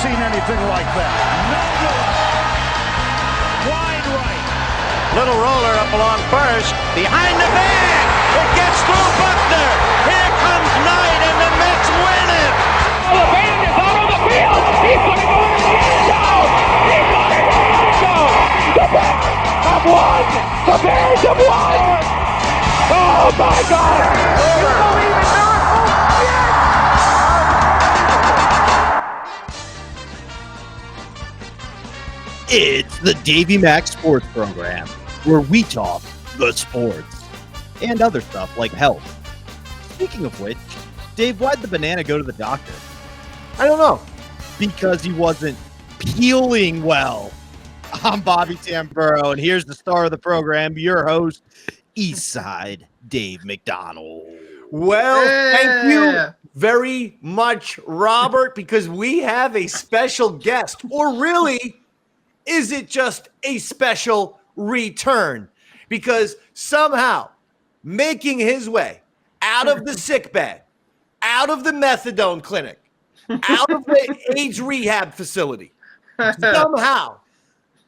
seen anything like that. No good. Wide right. Little roller up along first. Behind the bag. It gets through Buckner. Here comes Knight, and the Mets win it. Oh, the band is out on the field. He's going to go in the end zone. He's going to go in the end zone. The Bears have won. The Bears have won. Oh, my God. You believe in miracles? Yes. It's the Davey Mac Sports Program, where we talk the sports and other stuff like health. Speaking of which, Dave, why'd the banana go to the doctor? I don't know. Because he wasn't peeling well. I'm Bobby Tamburro, and here's the star of the program, your host, Eastside Dave McDonald. Well, thank you very much, Robert, because we have a special guest. Or really, is it just a special return? Because somehow, making his way out of the sickbed, out of the methadone clinic, out of the AIDS rehab facility, somehow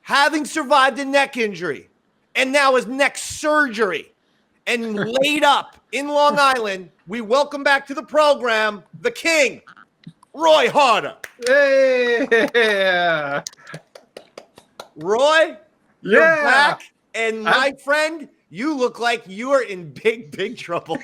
having survived a neck injury and now his neck surgery and laid up in Long Island, we welcome back to the program the King, Roy Harter. Hey! Roy, you're back, and my friend, you look like you are in big, big trouble.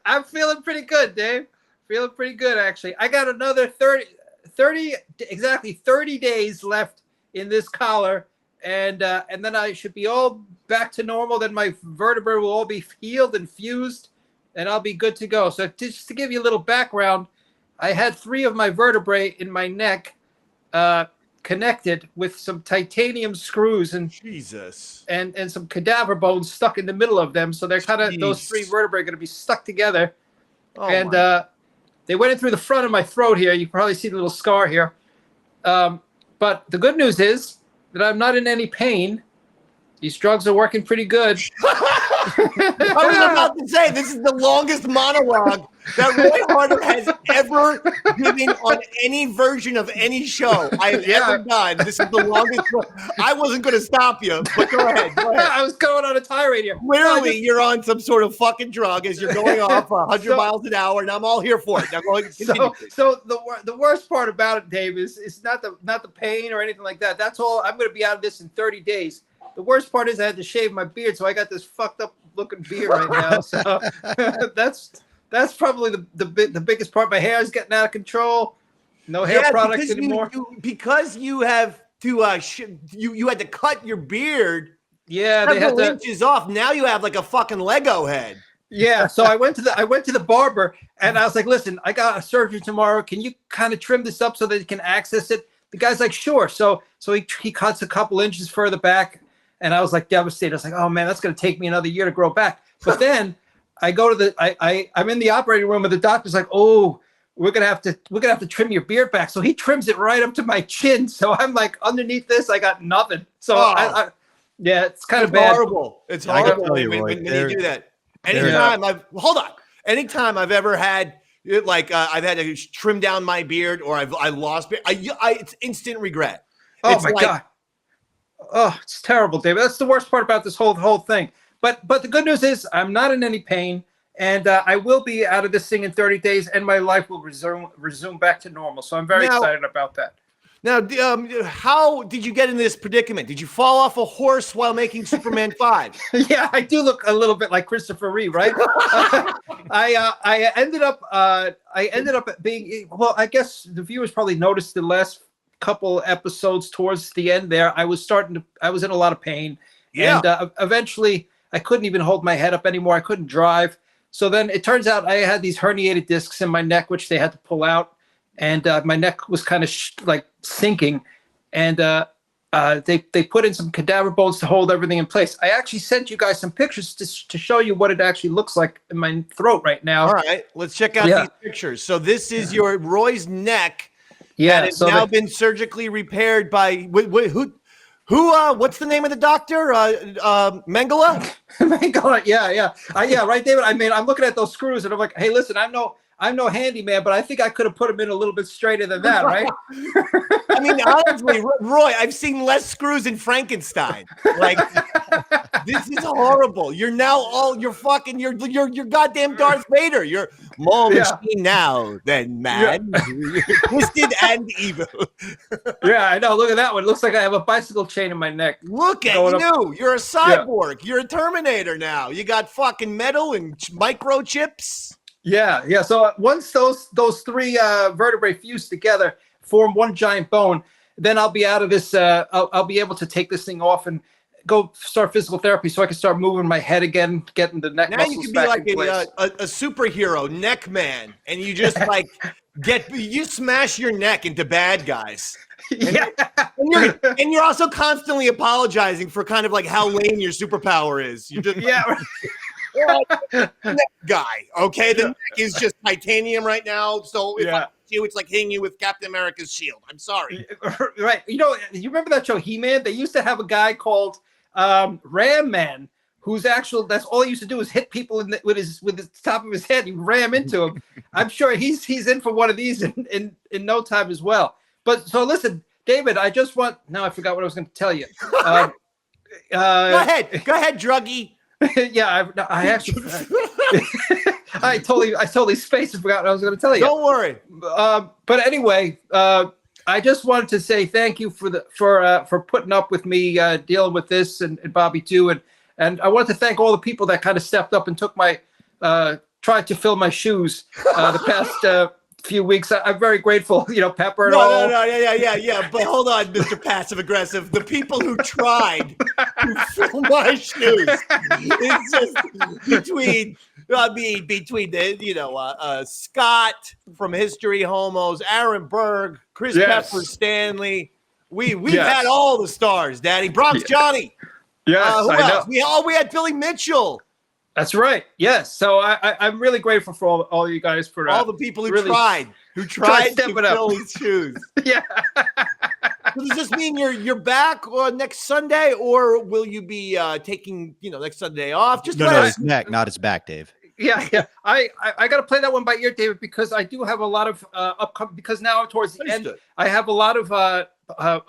I'm feeling pretty good, Dave. Feeling pretty good, actually. I got another 30 days left in this collar, and then I should be all back to normal. Then my vertebrae will all be healed and fused, and I'll be good to go. So just to give you a little background, I had 3 of my vertebrae in my neck connected with some titanium screws and Jesus and some cadaver bones stuck in the middle of them. So they're kind of those 3 vertebrae are going to be stuck together. They went in through the front of my throat here. You can probably see the little scar here. But the good news is that I'm not in any pain. These drugs are working pretty good. I was about to say, this is the longest monologue that Roy Harter has ever given on any version of any show I have ever done. This is the longest. I wasn't going to stop you, but go ahead. I was going on a tirade here. Clearly, you're on some sort of fucking drug as you're going off 100 miles an hour, and I'm all here for it. Now, go ahead, continue. So the worst part about it, Dave, is not the pain or anything like that. That's all. I'm going to be out of this in 30 days. The worst part is I had to shave my beard, so I got this fucked up looking beard right now. So that's probably the biggest part. My hair is getting out of control. No hair products anymore. Because you have to you had to cut your beard. Yeah, they had inches off. Now you have like a fucking Lego head. Yeah, so I went to the barber and I was like, listen, I got a surgery tomorrow. Can you kind of trim this up so that you can access it? The guy's like, sure. So he cuts a couple inches further back. And I was like devastated. I was like, oh man, that's going to take me another year to grow back. But then I go to I'm in the operating room and the doctor's like, oh, we're going to have to trim your beard back. So he trims it right up to my chin. So I'm like, underneath this, I got nothing. So yeah, it's kind of bad. Horrible. It's horrible when you do that. Anytime I've ever had I've had to trim down my beard or I lost beard, it's instant regret. Oh my God. Oh, it's terrible, David. That's the worst part about this whole thing. But the good news is I'm not in any pain, and I will be out of this thing in 30 days, and my life will resume back to normal. So I'm very excited about that. Now, how did you get in this predicament? Did you fall off a horse while making Superman 5? Yeah, I do look a little bit like Christopher Reeve, right? I ended up being, well, I guess the viewers probably noticed the last couple episodes towards the end there, I was in a lot of pain. Yeah. And eventually I couldn't even hold my head up anymore. I couldn't drive. So then it turns out I had these herniated discs in my neck, which they had to pull out. And my neck was kind of sinking. And they put in some cadaver bones to hold everything in place. I actually sent you guys some pictures to show you what it actually looks like in my throat right now. All right, let's check out these pictures. So this is your Roy's neck. Yeah, that has now been surgically repaired by who? What's the name of the doctor? Mengele? Mengele, yeah, right, David. I mean, I'm looking at those screws and I'm like, hey, listen, I'm no I'm no handyman, but I think I could have put him in a little bit straighter than that, right? I mean, honestly, Roy, I've seen less screws in Frankenstein. Like, this is horrible. You're now you're goddamn Darth Vader. You're more machine now than man. Yeah. Twisted and evil. Yeah, I know. Look at that one. It looks like I have a bicycle chain in my neck. Look at you. You're a cyborg. Yeah. You're a Terminator now. You got fucking metal and microchips. Yeah. So once those three vertebrae fuse together, form one giant bone, then I'll be out of this. I'll be able to take this thing off and go start physical therapy, so I can start moving my head again, getting the neck. Now you can be like a superhero, neck man, and you just like you smash your neck into bad guys. Yeah, and you're also constantly apologizing for kind of like how lame your superpower is. You just neck guy, okay? The neck is just titanium right now, so if I hit you, it's like hitting you with Captain America's shield. I'm sorry. Right. You remember that show He-Man? They used to have a guy called Ram Man, that's all he used to do is hit people with the top of his head. He ram into him. I'm sure he's in for one of these in no time as well. But so listen, David, I forgot what I was going to tell you. Go ahead, druggie. Yeah, I actually, I totally spaced and forgot what I was going to tell you. Don't worry. But anyway, I just wanted to say thank you for putting up with me dealing with this and Bobby too, and I wanted to thank all the people that kind of stepped up and took my tried to fill my shoes the past few weeks. I'm very grateful. Pepper and all. No, yeah. But hold on, Mr. Passive Aggressive. The people who tried to fill my shoes. It's just between Scott from History Homos, Aaron Berg, Chris Pepper Stanley. We've had all the stars, Daddy. Bronx Johnny. Yes, who else? We had Billy Mitchell. That's right. Yes. So I'm really grateful for all you guys for all the people who tried to fill his shoes. Yeah. So does this mean you're back next Sunday, or will you be taking next Sunday off? Just no, his neck, not his back, Dave. Yeah. I got to play that one by ear, David, because I do have a lot of upcoming. Because now I'm towards the end, I have a lot of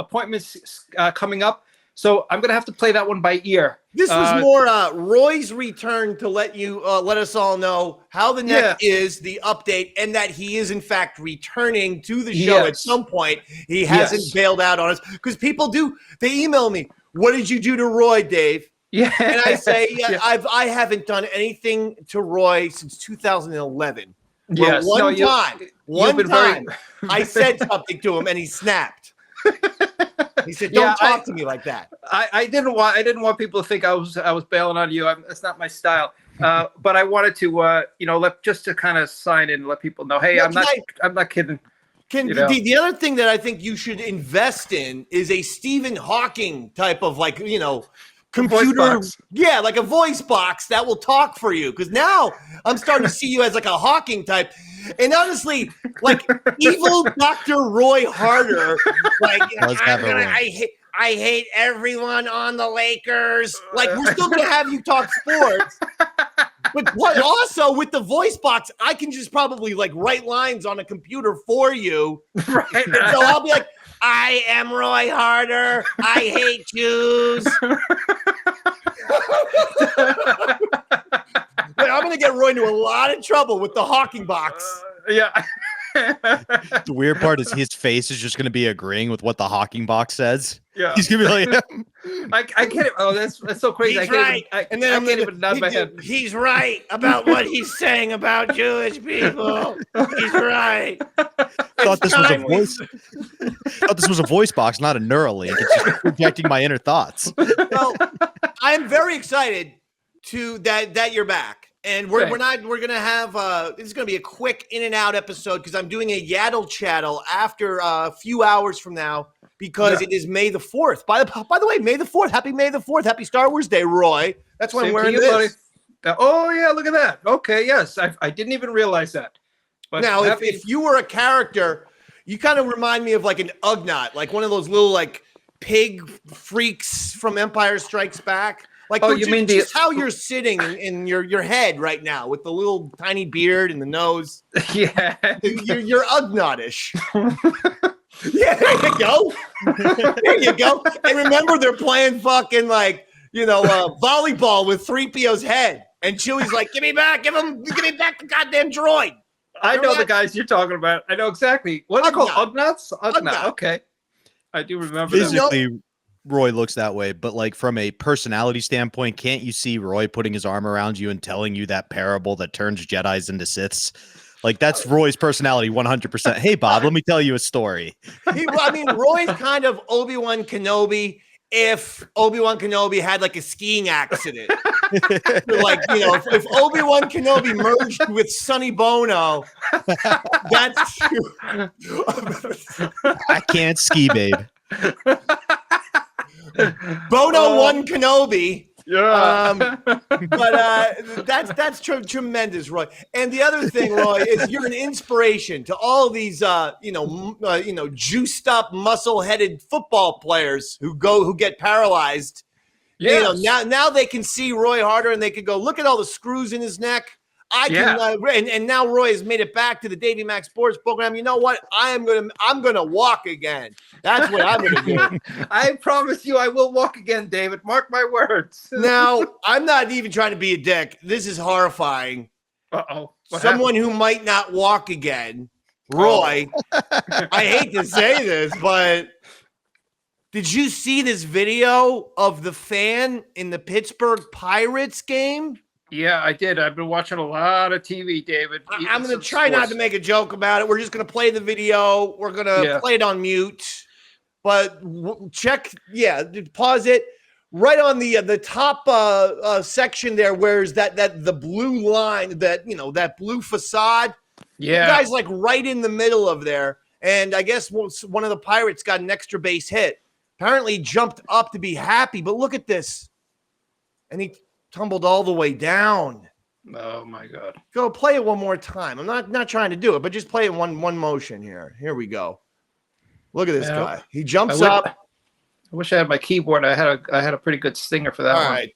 appointments coming up. So I'm going to have to play that one by ear. This was more Roy's return to let us all know how the neck is, the update, and that he is, in fact, returning to the show at some point. He hasn't bailed out on us. Because people they email me, what did you do to Roy, Dave? Yeah. And I say, I haven't done anything to Roy since 2011. Yes. One time, I said something to him, and he snapped. He said, "Don't talk to me like that." I didn't want people to think I was bailing on you. That's not my style. But I wanted to, just to kind of sign in and let people know, hey, I'm not kidding. The other thing that I think you should invest in is a Stephen Hawking type of computer, like a voice box that will talk for you. Because now I'm starting to see you as like a Hawking type. And honestly, like evil Dr. Roy Harter, I hate everyone on the Lakers. Like, we're still gonna have you talk sports, but also with the voice box, I can just probably write lines on a computer for you. Right. So I'll be like, I am Roy Harter. I hate Jews. I'm going to get Roy into a lot of trouble with the Hawking box. The weird part is his face is just going to be agreeing with what the Hawking box says. Yeah. He's going to be like, I can't. Oh, that's so crazy. He's right. I can't even nod my head. He's right about what he's saying about Jewish people. He's right. Thought this was a voice box, not a neural link. It's just projecting my inner thoughts. Well, I'm very excited that you're back. And we're gonna have this is gonna be a quick in and out episode because I'm doing a Yaddle Chattel after a few hours from now because it is May the 4th. By the way, May the 4th. Happy May the 4th. Happy Star Wars Day, Roy. That's why I'm wearing this. Oh yeah, look at that. Okay, yes, I didn't even realize that. But now, if you were a character, you kind of remind me of like an Ugnaught, like one of those little pig freaks from Empire Strikes Back. Like, you mean just how you're sitting in your head right now with the little tiny beard and the nose. Yeah. You're Ugnaughtish. Yeah, there you go. There you go. And remember, they're playing fucking like, volleyball with 3PO's head. And Chewie's like, give me back the goddamn droid. I know the guys you're talking about. I know exactly. What are they called? Ugnaughts? Ugnaught. Okay. I do remember that. Physically, Roy looks that way, but like from a personality standpoint, can't you see Roy putting his arm around you and telling you that parable that turns Jedis into Siths? Like, that's Roy's personality 100%. Hey, Bob, let me tell you a story. Roy's kind of Obi-Wan Kenobi if Obi-Wan Kenobi had like a skiing accident. Like, if Obi-Wan Kenobi merged with Sonny Bono, that's I can't ski, babe. Bono won Kenobi. Yeah. But that's tremendous, Roy. And the other thing, Roy, is you're an inspiration to all these juiced up, muscle-headed football players who get paralyzed. Yes. Now they can see Roy Harter and they can go, look at all the screws in his neck. And now Roy has made it back to the Davey Mac Sports Program. You know what? I'm gonna walk again. That's what I'm gonna do. I promise you, I will walk again, David. Mark my words. Now, I'm not even trying to be a dick. This is horrifying. Uh-oh. Someone who might not walk again, Roy. I hate to say this, but did you see this video of the fan in the Pittsburgh Pirates game? Yeah, I did. I've been watching a lot of TV, David. I'm going to try not to make a joke about it. We're just going to play the video. We're going to play it on mute. But pause it. Right on the top section there, where's that the blue line, that blue facade. Yeah. The guy's like right in the middle of there. And I guess one of the Pirates got an extra base hit. Apparently he jumped up to be happy, but look at this. And he tumbled all the way down. Oh my God. Go play it one more time. I'm not trying to do it, but just play it one motion here. Here we go. Look at this guy. He jumps up. I wish I had my keyboard. I had a pretty good stinger for that All one. right.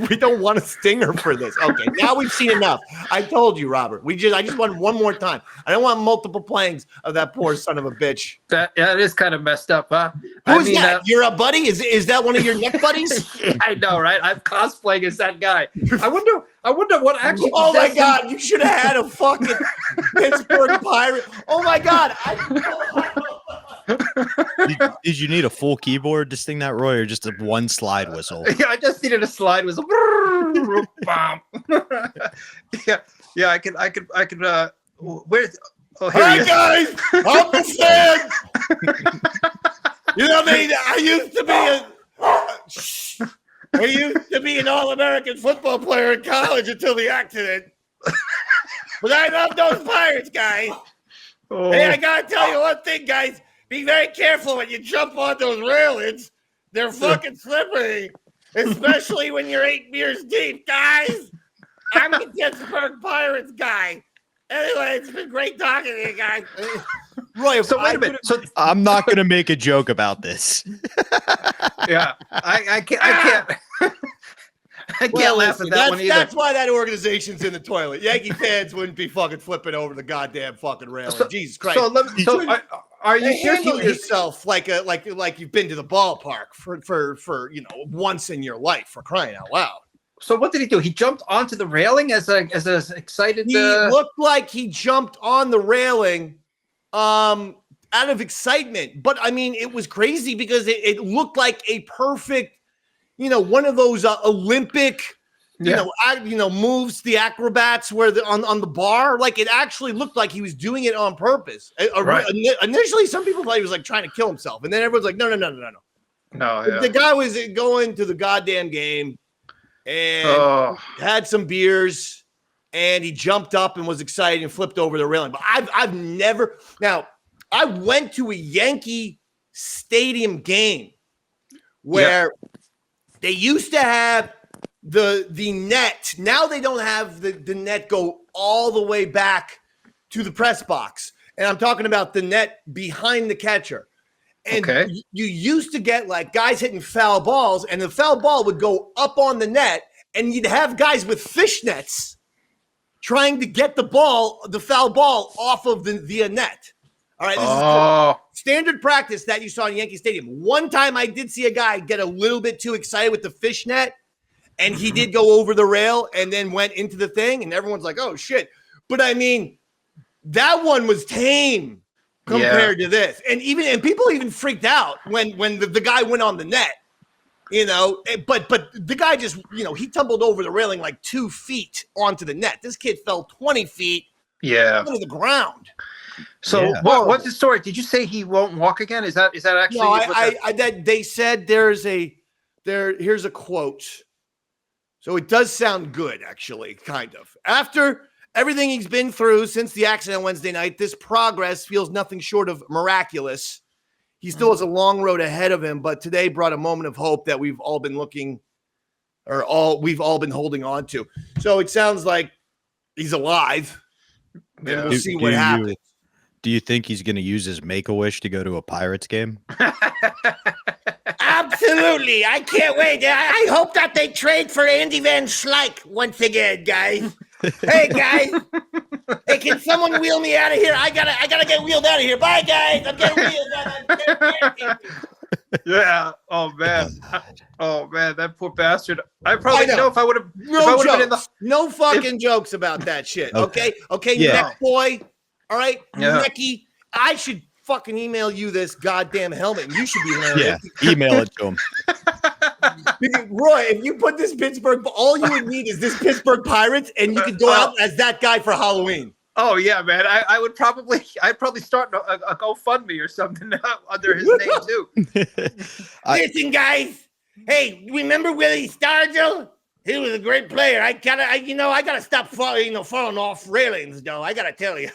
We don't want a stinger for this. Okay, now we've seen enough. I told you, Robert. I just want one more time. I don't want multiple playings of that poor son of a bitch. That is kind of messed up, huh? Who's that? You're a buddy? Is that one of your neck buddies? Yeah, I know, right? I'm cosplaying as that guy. I wonder what actually. Oh my God! You should have had a fucking Pittsburgh Pirate. Oh my God! Did you need a full keyboard to sing that, Roy, or just a one slide whistle? Yeah, I just needed a slide whistle. Yeah. I could. Where's? Oh, here Hi guys, I'm the fan. You know what I mean? I used to be an All-American football player in college until the accident. But I love those Pirates, guys. Oh. Hey, I gotta tell you one thing, guys. Be very careful when you jump on those railings. They're fucking slippery, especially when you're 8 beers deep, guys. I'm the Pittsburgh Pirates guy. Anyway, it's been great talking to you guys. Roy, So wait a minute. So I'm not going to make a joke about this. yeah, I can't. I can't laugh at that one either. That's why that organization's in the toilet. Yankee fans wouldn't be fucking flipping over the goddamn fucking railing. Jesus Christ. Are you handle seriously yourself like you've been to the ballpark for once in your life, for crying out loud? So what did he do? He jumped onto the railing as a excited. He looked like he jumped on the railing out of excitement. But I mean, it was crazy because it looked like a perfect, one of those Olympic, moves, the acrobats where on the bar. Like, it actually looked like he was doing it on purpose. Right. Initially, some people thought he was like trying to kill himself, and then everyone's like, no. Yeah. The guy was going to the goddamn game and had some beers, and he jumped up and was excited and flipped over the railing. But I've never. Now, I went to a Yankee Stadium game where they used to have the net. Now they don't have the net go all the way back to the press box. And I'm talking about the net behind the catcher. And you used to get like guys hitting foul balls, and the foul ball would go up on the net, and you'd have guys with fishnets trying to get the foul ball off of the net. All right, this is standard practice that you saw in Yankee Stadium. One time I did see a guy get a little bit too excited with the fishnet, and he did go over the rail and then went into the thing, and everyone's like, oh, shit. But, I mean, that one was tame compared to this. And people even freaked out when the guy went on the net, you know. But the guy just, you know, he tumbled over the railing like 2 feet onto the net. This kid fell 20 feet onto the ground. So what's the story? Did you say he won't walk again? Is that actually? No, they said here's a quote. So it does sound good, actually, kind of. After everything he's been through since the accident Wednesday night, this progress feels nothing short of miraculous. He still has a long road ahead of him, but today brought a moment of hope that we've all been we've all been holding on to. So it sounds like he's alive. And we'll see what happens. Do you think he's going to use his Make-A-Wish to go to a Pirates game? Absolutely. I can't wait. I hope that they trade for Andy Van Slyke once again, guys. Hey, guys. Hey, can someone wheel me out of here? I gotta get wheeled out of here. Bye, guys. I'm getting wheeled out. Yeah. Oh man. Oh man, that poor bastard. I probably know if I would have. No fucking jokes about that shit. Okay. Neck boy. All right, Necky. I should fucking email you this goddamn helmet. You should be wearing it. Yeah, email it to him. Roy, if you put this Pittsburgh, all you would need is this Pittsburgh Pirates, and you could go out as that guy for Halloween. Oh yeah, man. I'd probably start a GoFundMe or something under his name too. Listen, guys. Hey, remember Willie Stargell? He was a great player. I gotta stop falling off railings, though. I gotta tell you.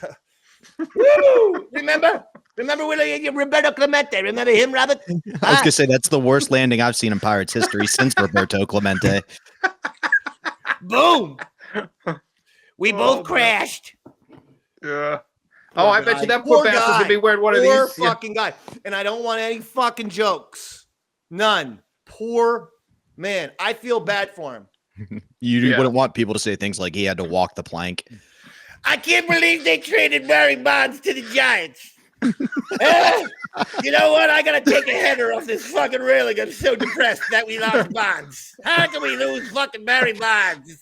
Woo! Remember Willie, Roberto Clemente? Remember him, Robert? I was gonna say that's the worst landing I've seen in Pirates history since Roberto Clemente. Boom! We both crashed. Yeah. Oh, I bet you that poor bastard's gonna be wearing one of these. Poor fucking guy. And I don't want any fucking jokes. None. Poor man. I feel bad for him. You wouldn't want people to say things like he had to walk the plank. I can't believe they traded Barry Bonds to the Giants. You know what? I gotta take a header off this fucking railing. I'm so depressed that we lost Bonds. How can we lose fucking Barry Bonds?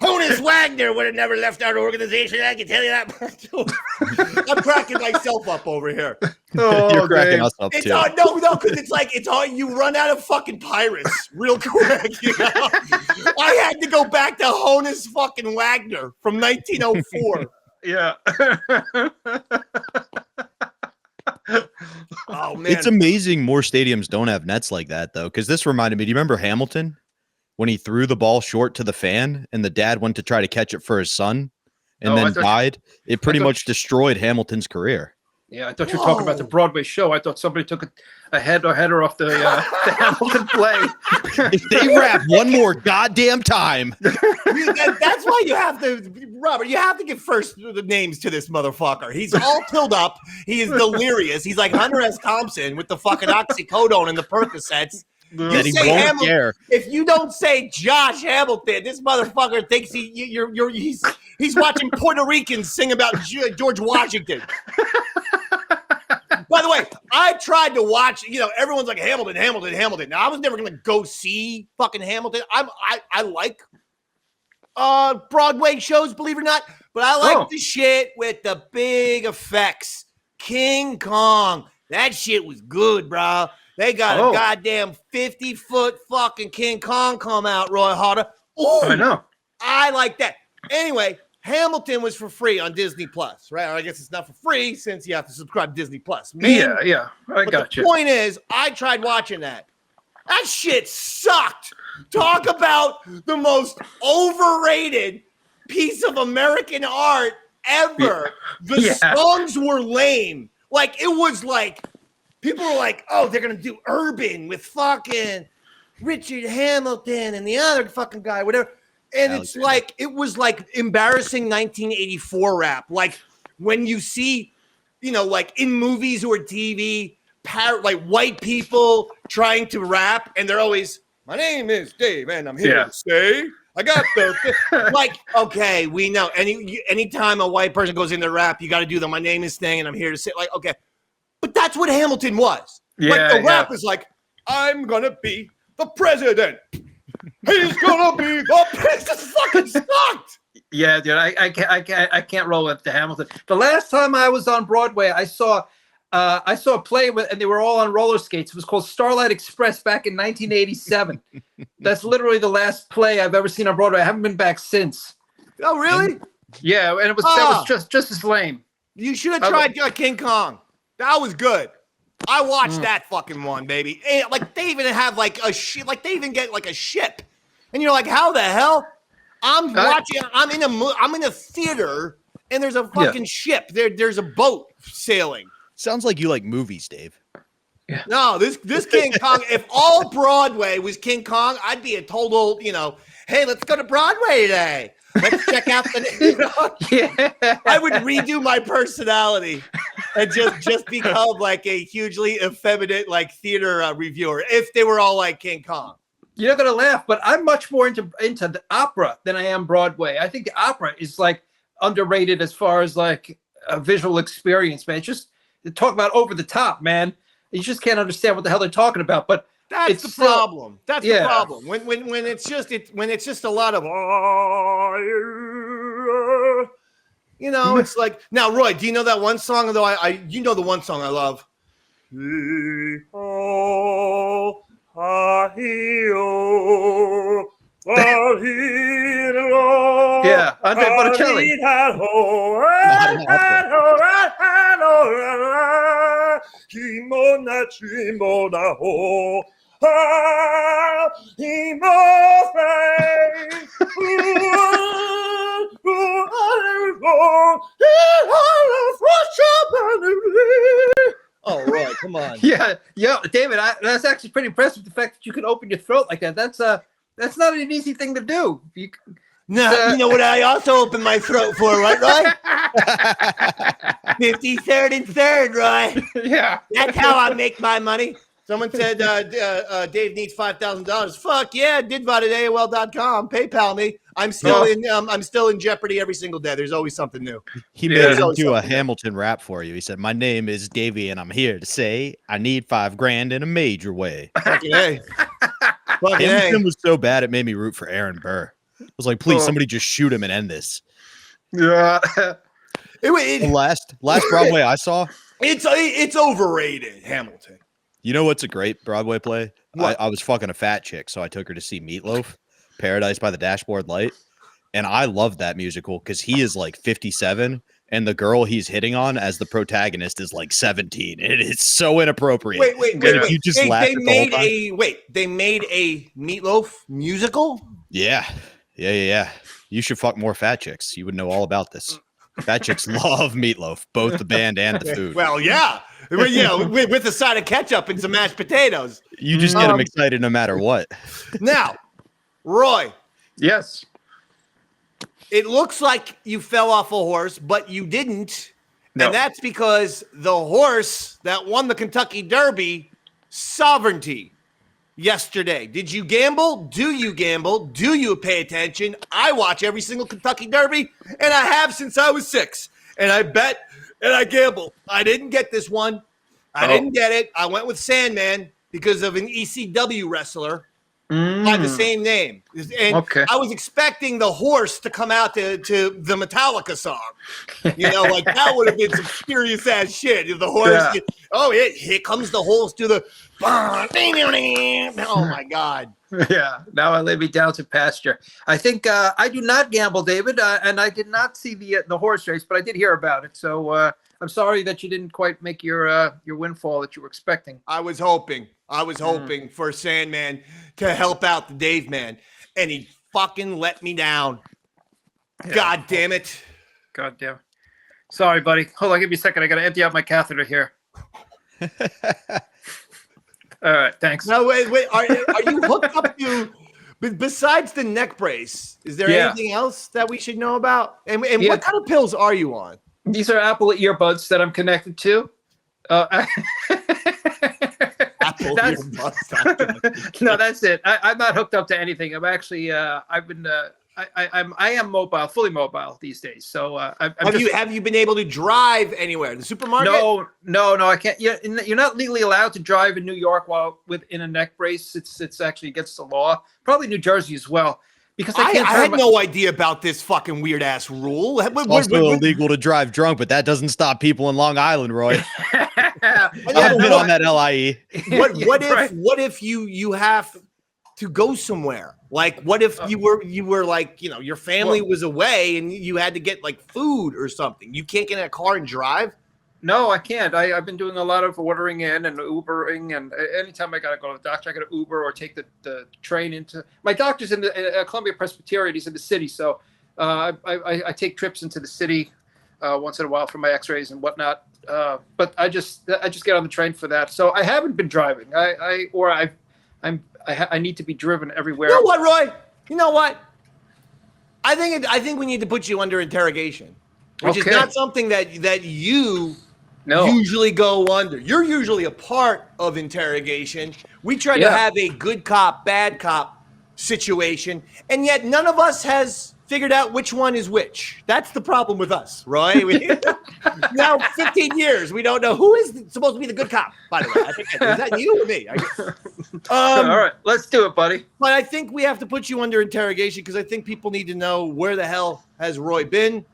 Honus Wagner would have never left our organization. I can tell you that much. I'm cracking myself up over here. You're cracking us up It's too. hard, no, because it's hard. You run out of fucking Pirates real quick. You know? I had to go back to Honus fucking Wagner from 1904. Yeah. Oh man, It's amazing more stadiums don't have nets like that though. Because this reminded me. Do you remember Hamilton when he threw the ball short to the fan and the dad went to try to catch it for his son and then died? It pretty much destroyed Hamilton's career. Yeah, I thought you were talking about the Broadway show. I thought somebody took a header off the Hamilton play. If they rap one more goddamn time. That's why you have to, Robert, you have to give first the names to this motherfucker. He's all filled up. He is delirious. He's like Hunter S. Thompson with the fucking oxycodone and the Percocets. That he won't care. If you don't say Josh Hamilton, this motherfucker thinks he's watching Puerto Ricans sing about George Washington. By the way, I tried to watch, everyone's like Hamilton. Now, I was never going to go see fucking Hamilton. I like Broadway shows, believe it or not, but I like the shit with the big effects. King Kong. That shit was good, bro. They got a goddamn 50-foot fucking King Kong come out, Roy Harter. Ooh, I know. I like that. Anyway, Hamilton was for free on Disney Plus, right? Or I guess it's not for free since you have to subscribe to Disney Plus. Yeah. I got you. The point is, I tried watching that. That shit sucked. Talk about the most overrated piece of American art ever. The songs were lame. Like, it was like, people were like, oh, they're going to do urban with fucking Richard Hamilton and the other fucking guy, whatever. And it's like, it was like embarrassing 1984 rap. Like when you see, like in movies or TV, like white people trying to rap, and they're always, my name is Dave, and I'm here to say, I got the like, okay, we know. Anytime a white person goes into rap, you got to do the my name is thing, and I'm here to say, like, okay. But that's what Hamilton was. Like, the rap is like, I'm going to be the president. He's going to be the president. This fucking sucked. Yeah, dude, I can't roll with the Hamilton. The last time I was on Broadway, I saw a play and they were all on roller skates. It was called Starlight Express back in 1987. That's literally the last play I've ever seen on Broadway. I haven't been back since. Oh, really? Yeah, and that was just as lame. You should have tried King Kong. That was good. I watched that fucking one, baby. And, like, they even have like a ship. Like, they even get like a ship, and you're like, how the hell? I'm watching. I'm in a theater, and there's a fucking ship. There's a boat sailing. Sounds like you like movies, Dave. Yeah. No, this King Kong. If all Broadway was King Kong, I'd be a total, hey, let's go to Broadway today. Let's check out the. I would redo my personality and just become like a hugely effeminate like theater reviewer if they were all like King Kong. You're not gonna laugh, but I'm much more into the opera than I am Broadway. I think the opera is like underrated as far as like a visual experience, man. It's just talk about over the top, man. You just can't understand what the hell they're talking about. But that's the problem. That's the problem. When it's just a lot of it's like, now, Roy, do you know that one song? Although you know the one song I love. Yeah, Andre Botticelli. Oh, Roy, come on. Yeah, David, that's actually pretty impressive. The fact that you can open your throat like that. That's not an easy thing to do. You know what I also open my throat for, right, Roy? 53rd and 3rd, Roy. Yeah. That's how I make my money. Someone said Dave needs $5,000. Fuck yeah, didvod at AOL.com. PayPal me. I'm still in jeopardy every single day. There's always something new. He made it into a Hamilton rap for you. He said, my name is Davey, and I'm here to say I need $5,000 in a major way. Fucking A. Hamilton was so bad it made me root for Aaron Burr. I was like, please, somebody just shoot him and end this. Yeah. The last Broadway I saw. It's overrated, Hamilton. You know what's a great Broadway play? I was fucking a fat chick, so I took her to see Meatloaf, Paradise by the Dashboard Light. And I love that musical because he is like 57, and the girl he's hitting on as the protagonist is like 17. It is so inappropriate. Wait. You just laugh they made a Meatloaf musical? Yeah. You should fuck more fat chicks. You would know all about this. Fat chicks love Meatloaf, both the band and the food. Well, yeah. With a side of ketchup and some mashed potatoes. You just get them excited no matter what. Now, Roy. Yes. It looks like you fell off a horse, but you didn't. No. And that's because the horse that won the Kentucky Derby, Sovereignty, yesterday. Did you gamble? Do you gamble? Do you pay attention? I watch every single Kentucky Derby, and I have since I was 6. And I bet and I gamble. I didn't get this one. I didn't get it. I went with Sandman because of an ECW wrestler by the same name. And I was expecting the horse to come out to the Metallica song. Like that would have been some serious ass shit. If the horse, here comes the horse to the. Oh my God. Yeah. Now I lay me down to pasture. I think I do not gamble, David, and I did not see the horse race, but I did hear about it. So I'm sorry that you didn't quite make your windfall that you were expecting. I was hoping for Sandman to help out the Dave man, and he fucking let me down. Yeah. God damn it. God damn. Sorry, buddy. Hold on, give me a second. I got to empty out my catheter here. All right, thanks. No, wait. Are you hooked up to? Besides the neck brace, is there anything else that we should know about? And what kind of pills are you on? These are Apple earbuds that I'm connected to. Apple earbuds. No, that's it. I'm not hooked up to anything. I'm actually, I've been, I am mobile, fully mobile these days. So have you been able to drive anywhere? The supermarket? No, I can't. You're not legally allowed to drive in New York while within a neck brace. It's actually against the law. Probably New Jersey as well. Because I had no idea about this fucking weird ass rule. It's also illegal to drive drunk, but that doesn't stop people in Long Island, Roy. I've been on that LIE. What if you have to go somewhere? Like, what if you were like, your family was away and you had to get like food or something? You can't get in a car and drive? No, I can't. I've been doing a lot of ordering in and Ubering, and anytime I got to go to the doctor, I got to Uber or take the train into – my doctor's in the Columbia Presbyterian. He's in the city, so I take trips into the city once in a while for my x-rays and whatnot. But I just get on the train for that. So I haven't been driving. I need to be driven everywhere. You know what, Roy? You know what? I think we need to put you under interrogation, which is not something that you usually go under. You're usually a part of interrogation. We try to have a good cop, bad cop situation, and yet none of us has figured out which one is which. That's the problem with us, Roy. Now 15 years, we don't know who is supposed to be the good cop, by the way. I think is that you or me? All right, let's do it, buddy. But I think we have to put you under interrogation because I think people need to know where the hell has Roy been.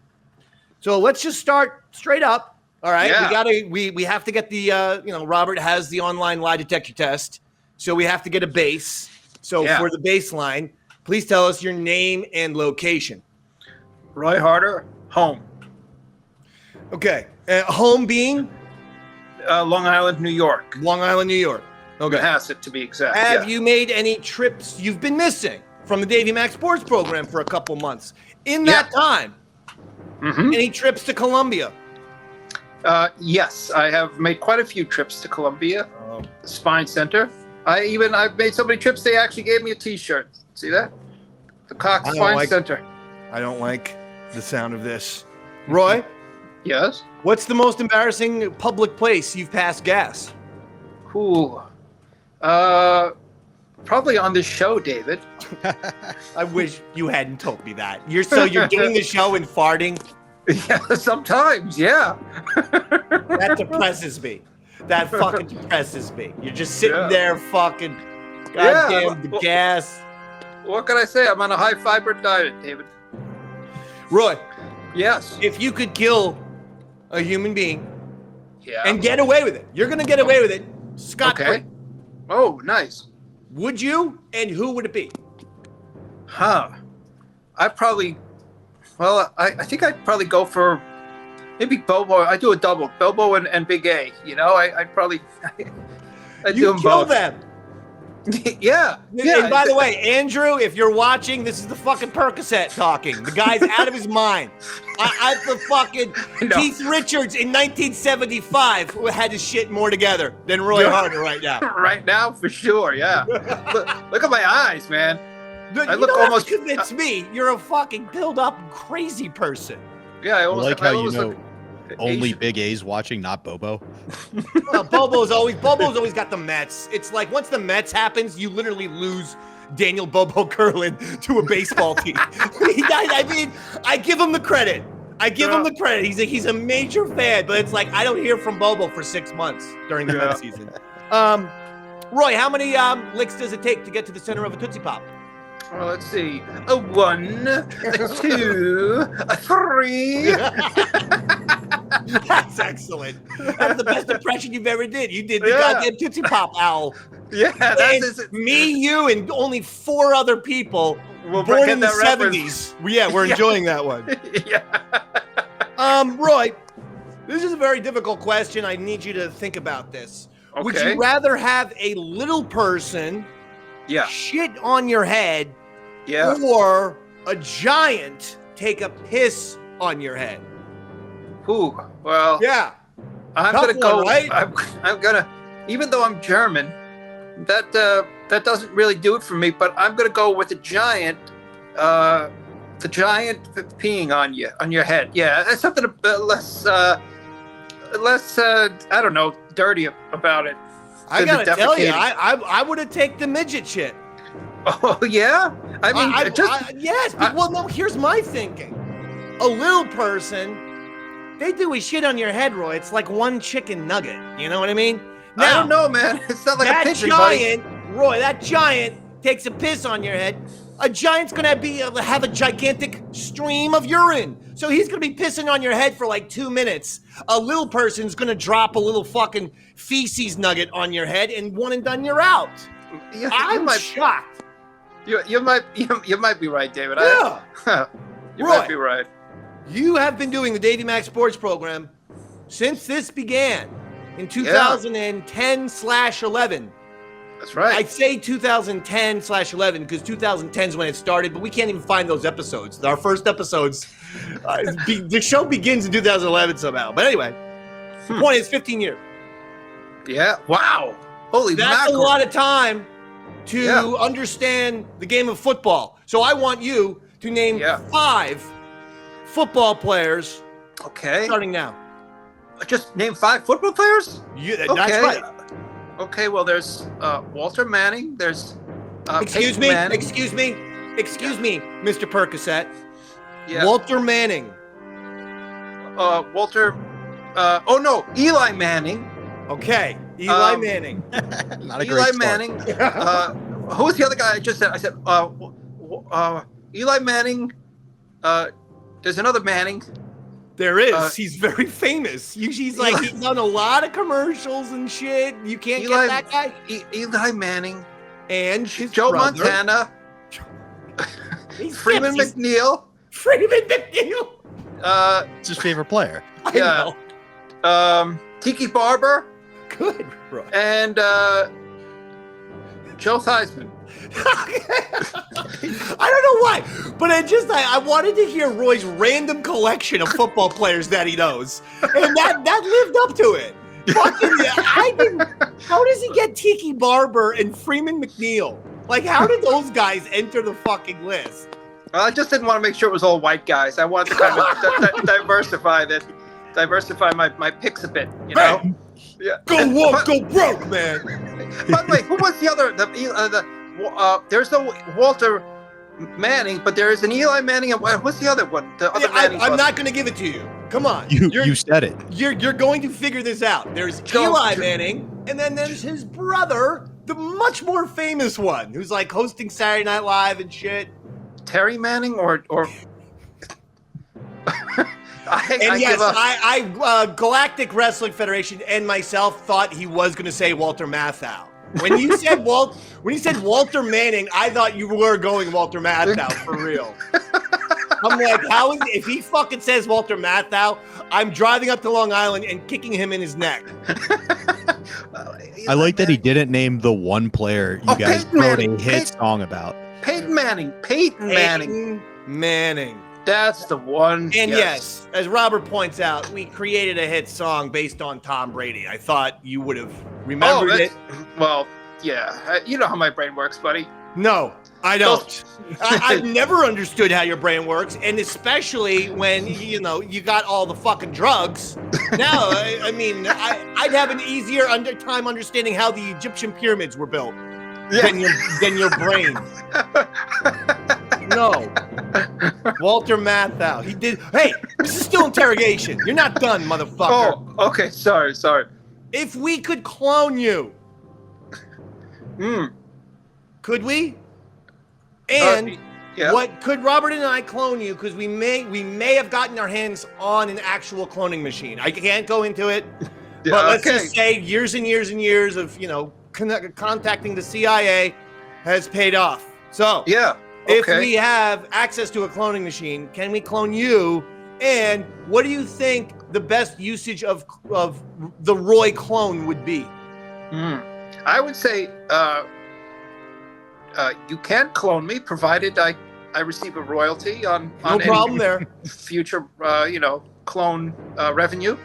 So let's just start straight up. All right, we have to get the Robert has the online lie detector test, so we have to get a base. So for the baseline, please tell us your name and location. Roy Harter, home. Okay, home being Long Island, New York. Long Island, New York. Okay, Manhasset to be exact. Have you made any trips? You've been missing from the Davey Mac Sports Program for a couple months. In that time, any trips to Columbia? Yes, I have made quite a few trips to Columbia, Spine Center. I've made so many trips they actually gave me a T-shirt. See that? The Cox Spine Center. I don't like the sound of this. Roy? Yes? What's the most embarrassing public place you've passed gas? Cool. Probably on this show, David. I wish you hadn't told me that. You're doing the show and farting? Yeah, sometimes, yeah. That depresses me. That fucking depresses me. You're just sitting there fucking goddamn gas. What can I say? I'm on a high fiber diet, David. Roy. Yes. If you could kill a human being and get away with it, you're going to get away with it scot-free. Oh, nice. Would you? And who would it be? I think I'd probably go for maybe Bobo. I do a double, Bobo and Big A. I'd probably I'd do them kill both. them. Yeah. And by the way, Andrew, if you're watching, this is the fucking Percocet talking. The guy's out of his mind. The fucking Keith Richards in 1975 had his shit more together than Roy Harter right now. Right now, for sure. Yeah. look at my eyes, man. I look almost convince me you're a fuking build up crazy person. Yeah, I like how only Big A's watching, not Bobo. Well, Bobo's always got the Mets. It's like once the Mets happens, you literally lose Daniel Bobo Curlin to a baseball team. I mean, I give him the credit. He's a major fan, but it's like I don't hear from Bobo for 6 months during the Mets season. Roy, how many licks does it take to get to the center of a Tootsie Pop? Well, let's see. A 1, a 2, a 3. That's excellent. That's the best impression you've ever did. You did the goddamn Tootsie Pop owl. Yeah, that's me, you, and only 4 other people born in the 70s. Yeah, we're enjoying that one. Roy, this is a very difficult question. I need you to think about this. Okay. Would you rather have a little person shit on your head or a giant take a piss on your head? Ooh, well, I'm gonna go. Right? I'm gonna, even though I'm German, that doesn't really do it for me. But I'm gonna go with a giant, the giant peeing on your head. Yeah, it's something less I don't know, dirty about it. I gotta tell you, I would have taken the midget shit. Oh yeah, I mean, yes. Well, no. Here's my thinking: a little person, they do a shit on your head, Roy. It's like one chicken nugget. You know what I mean? Now, I don't know, man. It's not like a pigeon, giant, buddy. Roy. That giant takes a piss on your head. A giant's gonna have a gigantic stream of urine, so he's gonna be pissing on your head for like 2 minutes. A little person's gonna drop a little fucking feces nugget on your head, and one and done, you're out. I'm shocked. You might be right, David. Yeah. You might be right. You have been doing the Davey Mac Sports Program since this began in 2010/11. That's right. I'd say 2010/11 because 2010 is when it started, but we can't even find those episodes. Our first episodes, the show begins in 2011 somehow. But anyway, the point is 15 years. Yeah. Wow. Holy That's mackerel. a lot of time to understand the game of football. So I want you to name 5 football players. Okay. Starting now. Just name 5 football players? Yeah, that's right. Okay, well, there's Walter Manning. There's Excuse me, Mr. Percocet. Yeah. Walter Manning. Eli Manning. Okay, Eli Manning. Not a great Eli start. Manning. Who's the other guy I just said? I said Eli Manning. There's another Manning. There is. He's very famous. He's done a lot of commercials and shit. You can't get that guy. Eli Manning. And his Joe brother. Montana. Freeman McNeil. Freeman McNeil. It's his favorite player. I know. Tiki Barber. Good, bro. And Joe Theismann. I don't know why, but I wanted to hear Roy's random collection of football players that he knows, and that lived up to it. How does he get Tiki Barber and Freeman McNeil? Like, how did those guys enter the fucking list? Well, I just didn't want to make sure it was all white guys. I wanted to kind of diversify my picks a bit, you know. Hey, yeah. Go broke, man. By the way, who was the other? There's no Walter Manning, but there is an Eli Manning. And what's the other one? The other I'm not going to give it to you. Come on. You said it. You're going to figure this out. There's Eli Manning, and then there's his brother, the much more famous one, who's like hosting Saturday Night Live and shit. Terry Manning or Galactic Wrestling Federation and myself thought he was going to say Walter Matthau. When you said Walter Manning, I thought you were going Walter Matthau for real. I'm like, if he fucking says Walter Matthau, I'm driving up to Long Island and kicking him in his neck. I like that he didn't name the one player you guys wrote a hit song about. Peyton Manning. That's the one. And yes, as Robert points out, we created a hit song based on Tom Brady. I thought you would have remembered it. Well, yeah. You know how my brain works, buddy. No, I don't. I've never understood how your brain works, and especially when, you got all the fucking drugs. Now, I'd have an easier time understanding how the Egyptian pyramids were built than your brain. No. Walter Matthau. He did. Hey, this is still interrogation. You're not done, motherfucker. Oh, okay. Sorry. If we could clone you. Could we? And what could Robert and I clone you? Because we may have gotten our hands on an actual cloning machine. I can't go into it. But let's just say years and years and years of, contacting the CIA has paid off. So if we have access to a cloning machine, can we clone you? And what do you think the best usage of the Roy clone would be? I would say you can clone me, provided I receive a royalty on no problem there. Future clone revenue.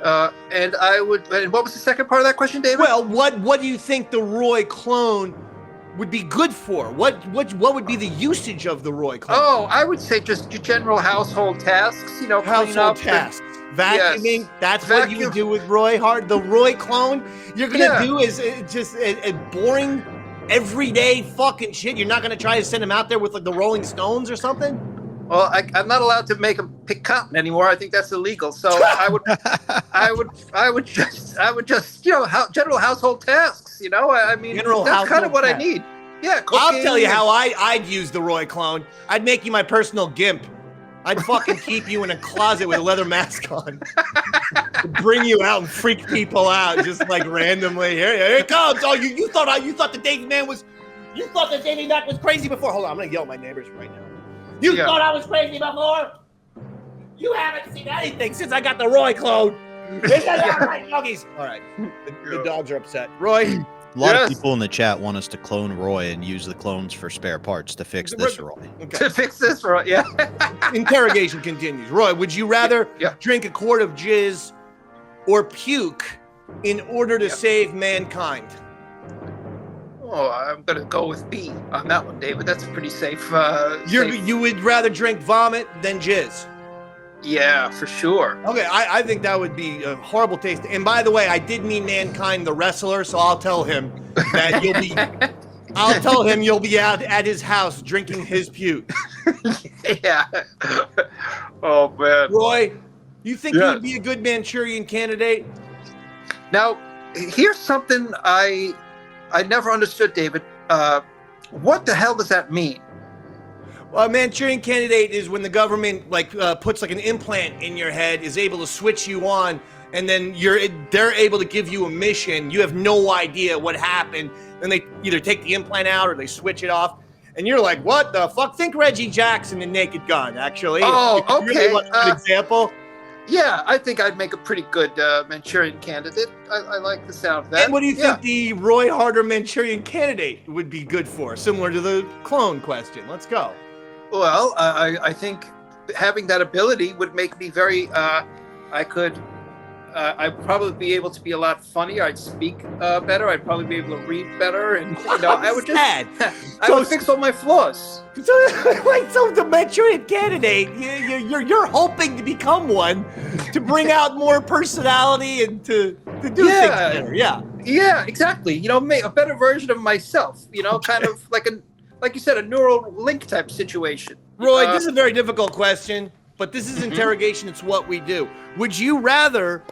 And I would. And what was the second part of that question, David? Well, what do you think the Roy clone would be good for? What would be the usage of the Roy clone? Oh, I would say just your general household tasks. You know, clean Household up tasks. Vacuuming. Yes. That's what you would do with Roy Harter. The Roy clone you're gonna do is just a boring, everyday fucking shit. You're not gonna try to send him out there with like the Rolling Stones or something. Well, I'm not allowed to make him pick cotton anymore. I think that's illegal. So I would just general household tasks. You know, I mean, that's kind of what I need. Yeah, I'll tell you how I'd use the Roy clone. I'd make you my personal gimp. I'd fucking keep you in a closet with a leather mask on. Bring you out and freak people out just like randomly. Here it comes. Oh, you thought the Davey Mac was crazy before. Hold on, I'm gonna yell at my neighbors right now. You thought I was crazy before? You haven't seen anything since I got the Roy clone. Doggies. All right, the dogs are upset. Roy. A lot of people in the chat want us to clone Roy and use the clones for spare parts to fix this Roy. Okay. To fix this Roy, yeah. Interrogation continues. Roy, would you rather drink a quart of jizz or puke in order to save mankind? Oh, I'm going to go with B on that one, David. That's a pretty safe. You would rather drink vomit than jizz? Yeah, for sure. Okay, I think that would be a horrible taste. And by the way, I did mean Mankind the wrestler, so I'll tell him that you'll be out at his house drinking his puke. Yeah. Oh man. Roy, you think you would be a good Manchurian candidate? Now, here's something I never understood, David. What the hell does that mean? Well, a Manchurian candidate is when the government puts like an implant in your head, is able to switch you on, and then they're able to give you a mission. You have no idea what happened, and they either take the implant out or they switch it off, and you're like, "What the fuck?" Think Reggie Jackson in Naked Gun, actually. Oh, okay. Really want an example? Yeah, I think I'd make a pretty good Manchurian candidate. I like the sound of that. And what do you think the Roy Harter Manchurian candidate would be good for? Similar to the clone question. Let's go. Well, I think having that ability would make me very. I'd probably be able to be a lot funnier. I'd speak better. I'd probably be able to read better, and I would just. I would fix all my flaws. So the Manchurian candidate, you're hoping to become one, to bring out more personality and to do things better. Yeah. Yeah, exactly. You know, make a better version of myself. You know, kind of like you said, a neural link type situation. Roy, this is a very difficult question, but this is interrogation. It's what we do. Would you rather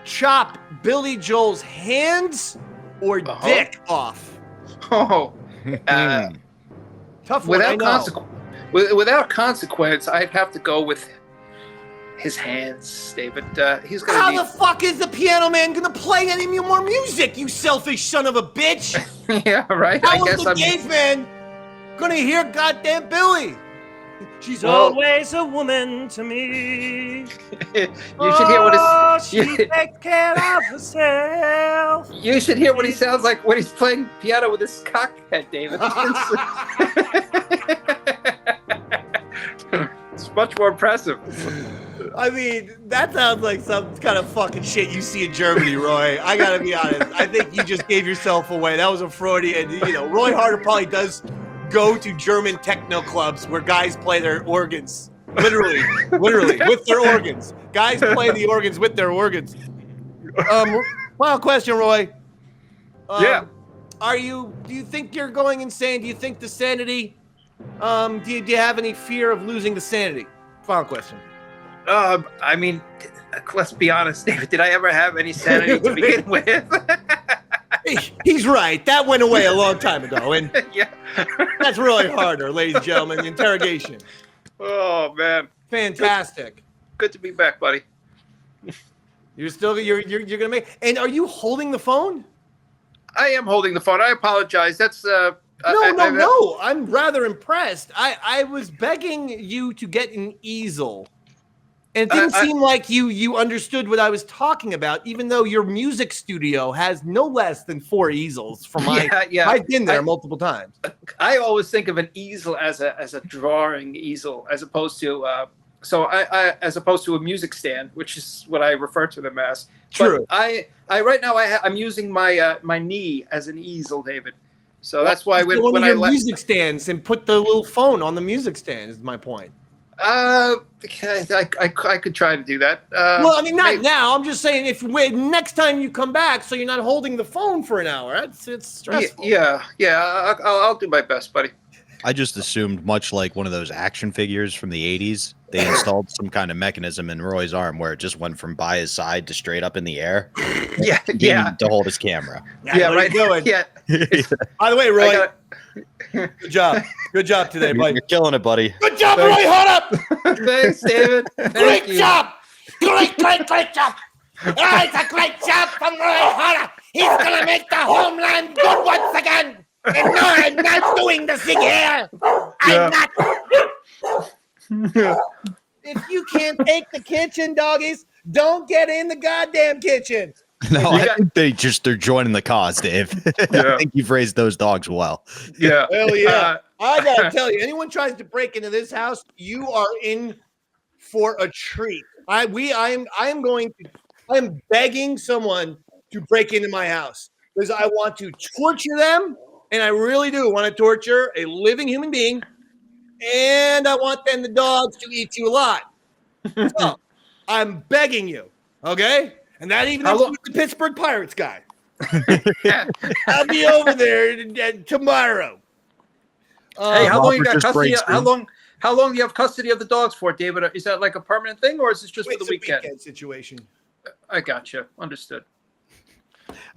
chop Billy Joel's hands or dick off? Oh, tough one. Without consequence, I'd have to go with his hands, David. He's gonna. How the fuck is the piano man gonna play any more music? You selfish son of a bitch! Yeah, right. How is the caveman gonna hear goddamn Billy? She's always a woman to me. You should hear what she takes care of herself. You should hear what he sounds like when he's playing piano with his cock head, David. It's much more impressive. I mean, that sounds like some kind of fucking shit you see in Germany, Roy. I gotta be honest. I think you just gave yourself away. That was a Freudian. Roy Harter probably does go to German techno clubs where guys play their organs. Literally, with their organs. Guys play the organs with their organs. Final question, Roy. Do you think you're going insane? Do you think the sanity? Do you have any fear of losing the sanity? Final question. I mean, let's be honest, David. Did I ever have any sanity to begin with? He's right. That went away a long time ago, and that's Roy Harter, ladies and gentlemen. Interrogation. Oh man, fantastic. Good to be back, buddy. You're gonna make. And are you holding the phone? I am holding the phone. I apologize. That's No. I'm rather impressed. I was begging you to get an easel. And it didn't seem like you understood what I was talking about, even though your music studio has no less than 4 easels. I've been there multiple times. I always think of an easel as a drawing easel, as opposed to as opposed to a music stand, which is what I refer to them as. True. But I right now I'm using my my knee as an easel, David. So that's why when one of I your left, music stands and put the little phone on the music stand is my point. I could try to do that. Well, I mean, not now. I'm just saying next time you come back, so you're not holding the phone for an hour. It's stressful. Yeah. I'll do my best, buddy. I just assumed, much like one of those action figures from the 80s, they installed some kind of mechanism in Roy's arm where it just went from by his side to straight up in the air. Yeah. To hold his camera. Yeah, right. Doing. Yeah. By the way, Roy, good job. Good job today, buddy. You're killing it, buddy. Good job, Roy Harter. Thanks, David. Great job. Great job. Oh, it's a great job from Roy Harter. He's going to make the homeland good once again. And no, I'm not doing the thing here. I'm not. If you can't take the kitchen, doggies, don't get in the goddamn kitchen. No, I think they're joining the cause, Dave. Yeah. I think you've raised those dogs well. Yeah. Hell yeah. I gotta tell you, anyone tries to break into this house, you are in for a treat. I am begging someone to break into my house because I want to torture them, and I really do want to torture a living human being, and I want the dogs to eat you alive. So I'm begging you, okay? And that even includes the Pittsburgh Pirates guy. I'll be over there tomorrow. Hey, how long you got just custody? breaks How long do you have custody of the dogs for, David? Is that like a permanent thing, or is this just for the weekend? Situation. I got you. Understood.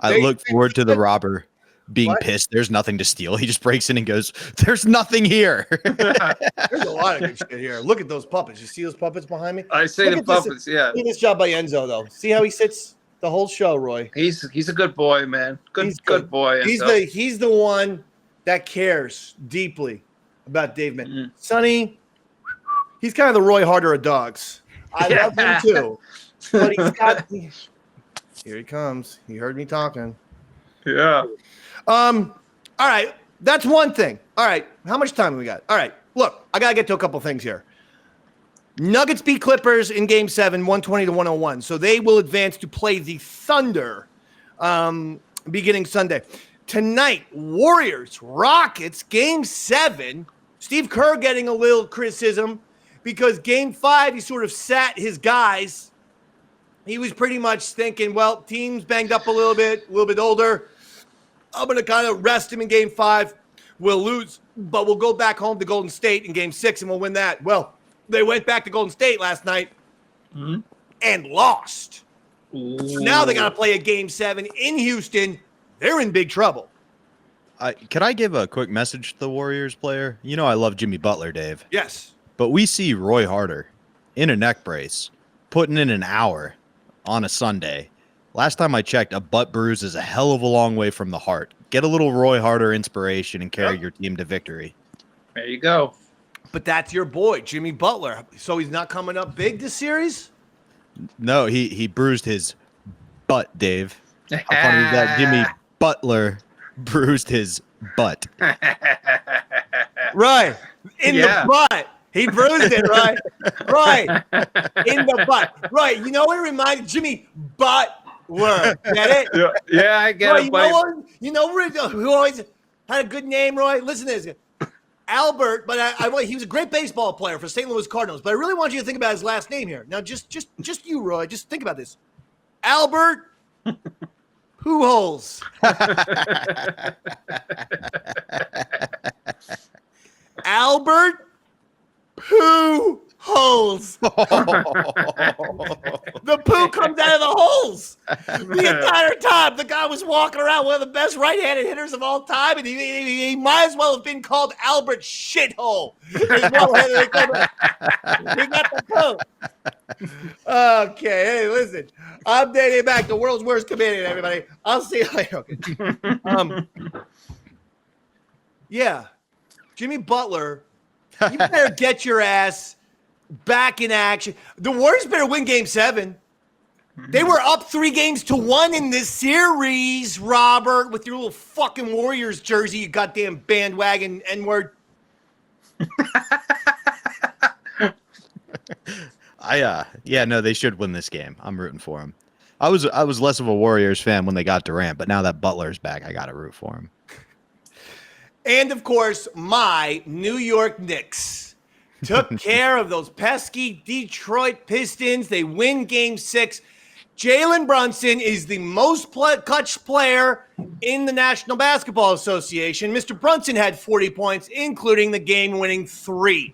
I look forward to the robber being pissed. There's nothing to steal. He just breaks in and goes, "There's nothing here." There's a lot of good shit here. Look at those puppets. You see those puppets behind me? I say the puppets. Yeah. Look at this job by Enzo, though. See how he sits the whole show, Roy. He's a good boy, man. Good boy. He's the one that cares deeply about Dave Mac. Mm-hmm. Sonny, he's kind of the Roy Harter of dogs. I love him too, but he's got. Here he comes. He heard me talking. Yeah. All right. That's one thing. All right. How much time have we got? All right. Look, I got to get to a couple things here. Nuggets beat Clippers in Game 7, 120-101. So they will advance to play the Thunder beginning Sunday. Tonight, Warriors, Rockets, Game 7. Steve Kerr getting a little criticism because Game 5, he sort of sat his guys. He was pretty much thinking, well, team's banged up a little bit older. I'm going to kind of rest him in Game 5. We'll lose, but we'll go back home to Golden State in Game 6 and we'll win that. Well, they went back to Golden State last night and lost. So now they got to play a Game 7 in Houston. They're in big trouble. Can I give a quick message to the Warriors player? You know I love Jimmy Butler, Dave. Yes. But we see Roy Harter in a neck brace, putting in an hour on a Sunday. Last time I checked, a butt bruise is a hell of a long way from the heart. Get a little Roy Harter inspiration and carry your team to victory. There you go. But that's your boy, Jimmy Butler. So he's not coming up big this series? No, he bruised his butt, Dave. How funny is that? Jimmy Butler bruised his butt. Right. In the butt. He bruised it, right? Right. In the butt. Right. You know what it reminded Jimmy Butler. Get it? Yeah, I get Roy, it. you know who always had a good name, Roy? Listen to this. Albert, but he was a great baseball player for St. Louis Cardinals. But I really want you to think about his last name here. Now, just you, Roy. Just think about this. Albert Pujols. Albert Pujols. The poo comes out of the holes. The entire time, the guy was walking around one of the best right-handed hitters of all time, and he might as well have been called Albert Shithole. He got the poo. Okay, hey, listen. I'm Davey Mac, the world's worst comedian, everybody. I'll see you later. Okay. Yeah. Jimmy Butler, you better get your ass back in action. The Warriors better win Game 7. They were up 3-1 in this series, Robert, with your little fucking Warriors jersey, you goddamn bandwagon N-word. No, they should win this game. I'm rooting for them. I was less of a Warriors fan when they got Durant, but now that Butler's back, I got to root for him. And, of course, my New York Knicks took care of those pesky Detroit Pistons. They win Game 6. Jalen Brunson is the most clutch player in the National Basketball Association. Mr. Brunson had 40 points, including the game-winning 3.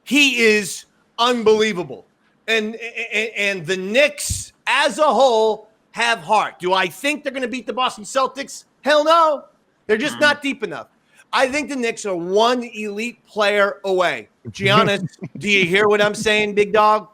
He is unbelievable. And the Knicks, as a whole, have heart. Do I think they're going to beat the Boston Celtics? Hell no. They're just not deep enough. I think the Knicks are one elite player away. Giannis, do you hear what I'm saying, big dog?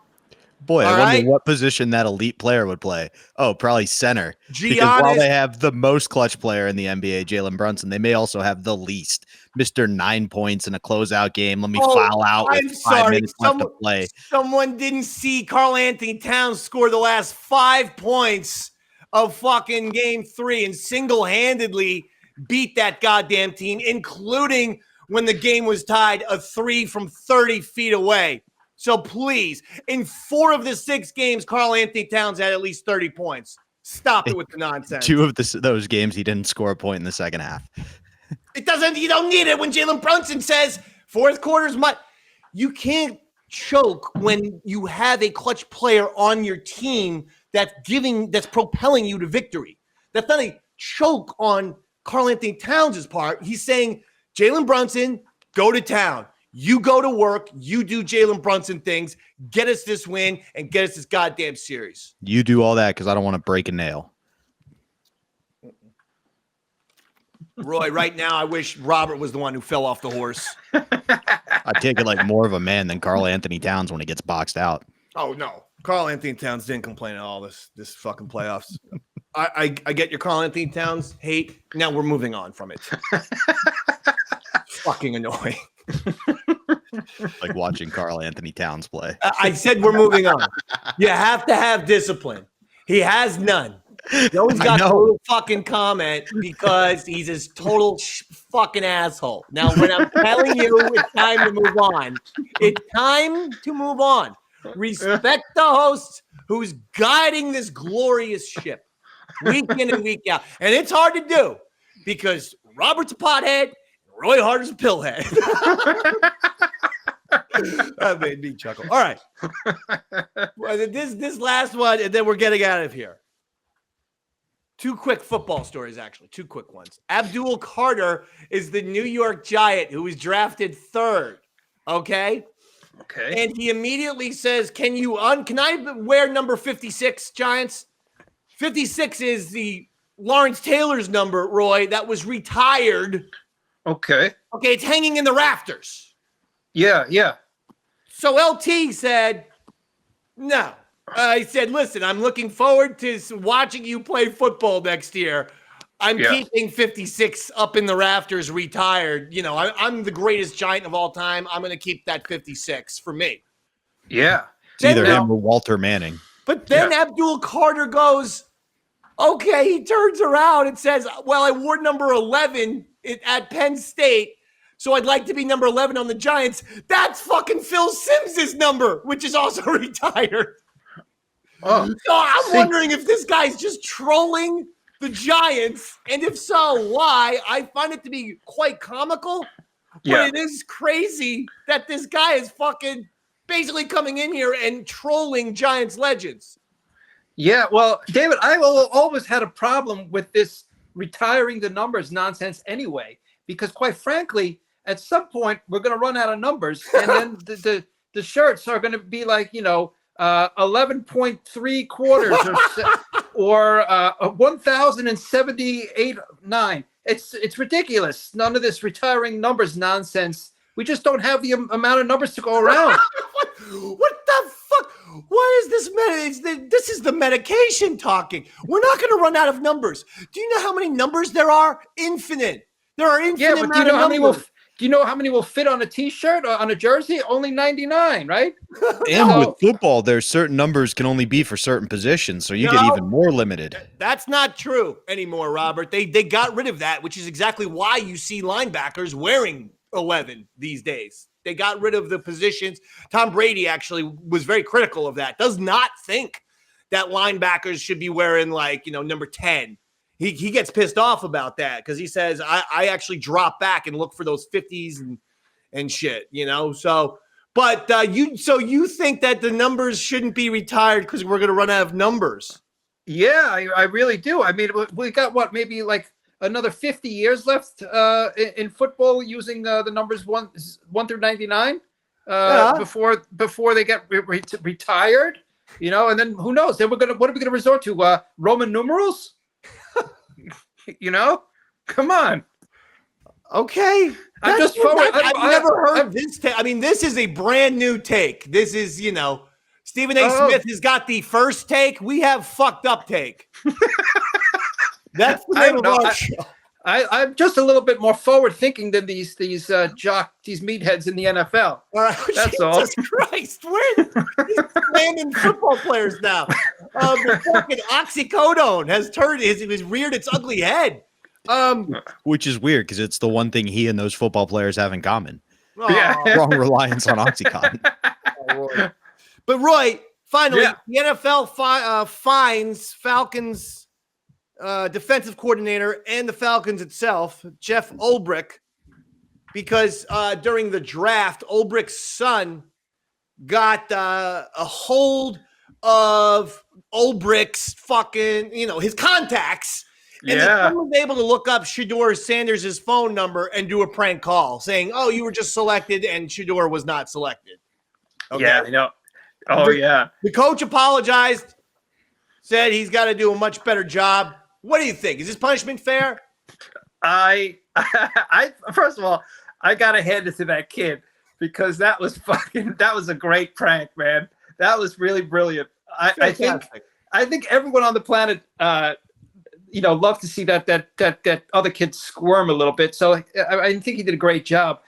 Boy, I wonder what position that elite player would play. Oh, probably center. Because while they have the most clutch player in the NBA, Jalen Brunson, they may also have the least. Mr. 9 points in a closeout game. Let me foul out with 5 minutes left to play. Someone didn't see Karl Anthony Towns score the last 5 points of fucking Game 3 and single-handedly beat that goddamn team, including when the game was tied a 3 from 30 feet away. So please, in 4 of the 6 games, Karl Anthony Towns had at least 30 points. Stop it with the nonsense. 2 of those games, he didn't score a point in the second half. You don't need it when Jalen Brunson says fourth quarter's you can't choke when you have a clutch player on your team that's propelling you to victory. That's not a choke on Karl Anthony Towns' part. He's saying, Jalen Brunson, go to town. You go to work. You do Jalen Brunson things. Get us this win and get us this goddamn series. You do all that because I don't want to break a nail. Roy, right now, I wish Robert was the one who fell off the horse. I take it like more of a man than Karl Anthony Towns when he gets boxed out. Oh, no. Karl Anthony Towns didn't complain at all this fucking playoffs. I get your Karl Anthony Towns hate. Now we're moving on from it. Fucking annoying. Like watching Karl Anthony Towns play. I said we're moving on. You have to have discipline. He has none. Joe's got a little fucking comment because he's a total fucking asshole. Now, when I'm telling you it's time to move on, it's time to move on. Respect the host who's guiding this glorious ship week in and week out. And it's hard to do because Robert's a pothead, Roy Harter's a pillhead. That made me chuckle. All right. Well, this last one, and then we're getting out of here. 2 quick football stories, actually. 2 quick ones. Abdul Carter is the New York Giant who was drafted 3rd. Okay? Okay. And he immediately says, can I wear number 56, Giants? 56 is the Lawrence Taylor's number, Roy, that was retired. Okay. Okay, it's hanging in the rafters. Yeah. So LT said, no. I said, listen, I'm looking forward to watching you play football next year. I'm keeping 56 up in the rafters retired. You know, I'm the greatest Giant of all time. I'm going to keep that 56 for me. Yeah. It's either him or Walter Manning. But then Abdul Carter goes, okay, he turns around and says, well, I wore number 11 at Penn State, so I'd like to be number 11 on the Giants. That's fucking Phil Simms' number, which is also retired. Oh, so I'm wondering if this guy's just trolling the Giants, and if so, why? I find it to be quite comical, but it is crazy that this guy is fucking basically coming in here and trolling Giants legends. Yeah, well, David, I always had a problem with this retiring the numbers nonsense anyway, because quite frankly, at some point we're going to run out of numbers, and then the shirts are going to be like, 11.3 quarters or 1,078.9. It's ridiculous. None of this retiring numbers nonsense. We just don't have the amount of numbers to go around. What the fuck? What is this? This is the medication talking. We're not going to run out of numbers. Do you know how many numbers there are? Infinite. There are infinite. Yeah, but do you know how many will fit on a T-shirt or on a jersey? Only 99, right? And with football, there's certain numbers can only be for certain positions, so you get even more limited. That's not true anymore, Robert. They got rid of that, which is exactly why you see linebackers wearing 11 these days. They got rid of the positions. Tom Brady actually was very critical of that. Does not think that linebackers should be wearing number 10. he gets pissed off about that because he says, I actually drop back and look for those 50s and shit, you know? So, but you think that the numbers shouldn't be retired because we're going to run out of numbers? Yeah, I really do. I mean, we got what, maybe like another 50 years left in football using the numbers 1 through 99 before they get retired, you know, and then who knows? Then what are we gonna resort to? Roman numerals? You know, come on. Okay. I've never heard this. I mean, this is a brand new take. This is, you know, Stephen A. Smith has got the first take. We have fucked up take. That's the name of our show. I'm just a little bit more forward thinking than these meatheads in the NFL. All right. That's all. Jesus Christ, we're these random football players now. The fucking oxycodone has reared its ugly head. Which is weird because it's the one thing he and those football players have in common. Yeah. Wrong reliance on Oxycontin. But Roy, finally, the NFL fines Falcons defensive coordinator and the Falcons itself, Jeff Ulbrich, because during the draft, Ulbrich's son got a hold of Ulbrich's fucking, you know, his contacts. And then someone was able to look up Shedeur Sanders' phone number and do a prank call saying, oh, you were just selected and Shedeur was not selected. Okay. Yeah, I know. Oh, yeah. The coach apologized, said he's got to do a much better job. What do you think? Is this punishment fair? I first of all, I got to hand it to that kid because that was a great prank, man. That was really brilliant. I think everyone on the planet, you know, love to see that other kid squirm a little bit. So I think he did a great job.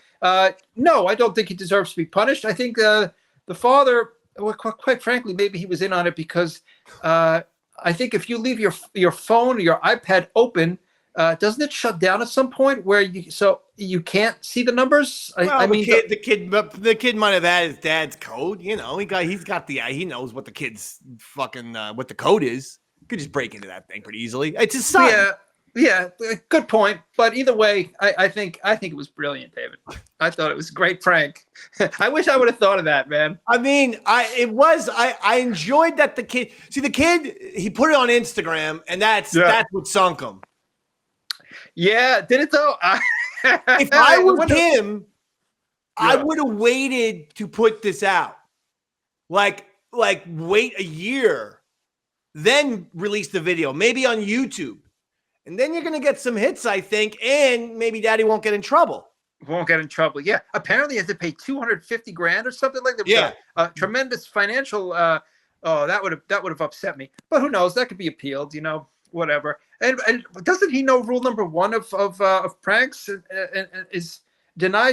No, I don't think he deserves to be punished. I think the father, well, quite frankly, maybe he was in on it because I think if you leave your phone or your iPad open, doesn't it shut down at some point where you can't see the numbers? The kid might have had his dad's code. You know, he knows what the kid's fucking what the code is. Could just break into that thing pretty easily. It's his son. Yeah, good point. But either way, I think it was brilliant, David. I thought it was a great prank. I wish I would have thought of that, man. I mean, I enjoyed that the kid. See, the kid, he put it on Instagram, and that's what sunk him. Yeah, did it though? If I was him, I would have waited to put this out. Like wait a year, then release the video, maybe on YouTube. And then you're going to get some hits, I think, and maybe daddy won't get in trouble. Won't get in trouble. Yeah. Apparently he has to pay $250,000 or something like that. Yeah. Tremendous financial. That would have upset me. But who knows? That could be appealed, you know, whatever. And doesn't he know rule number 1 of pranks is deny.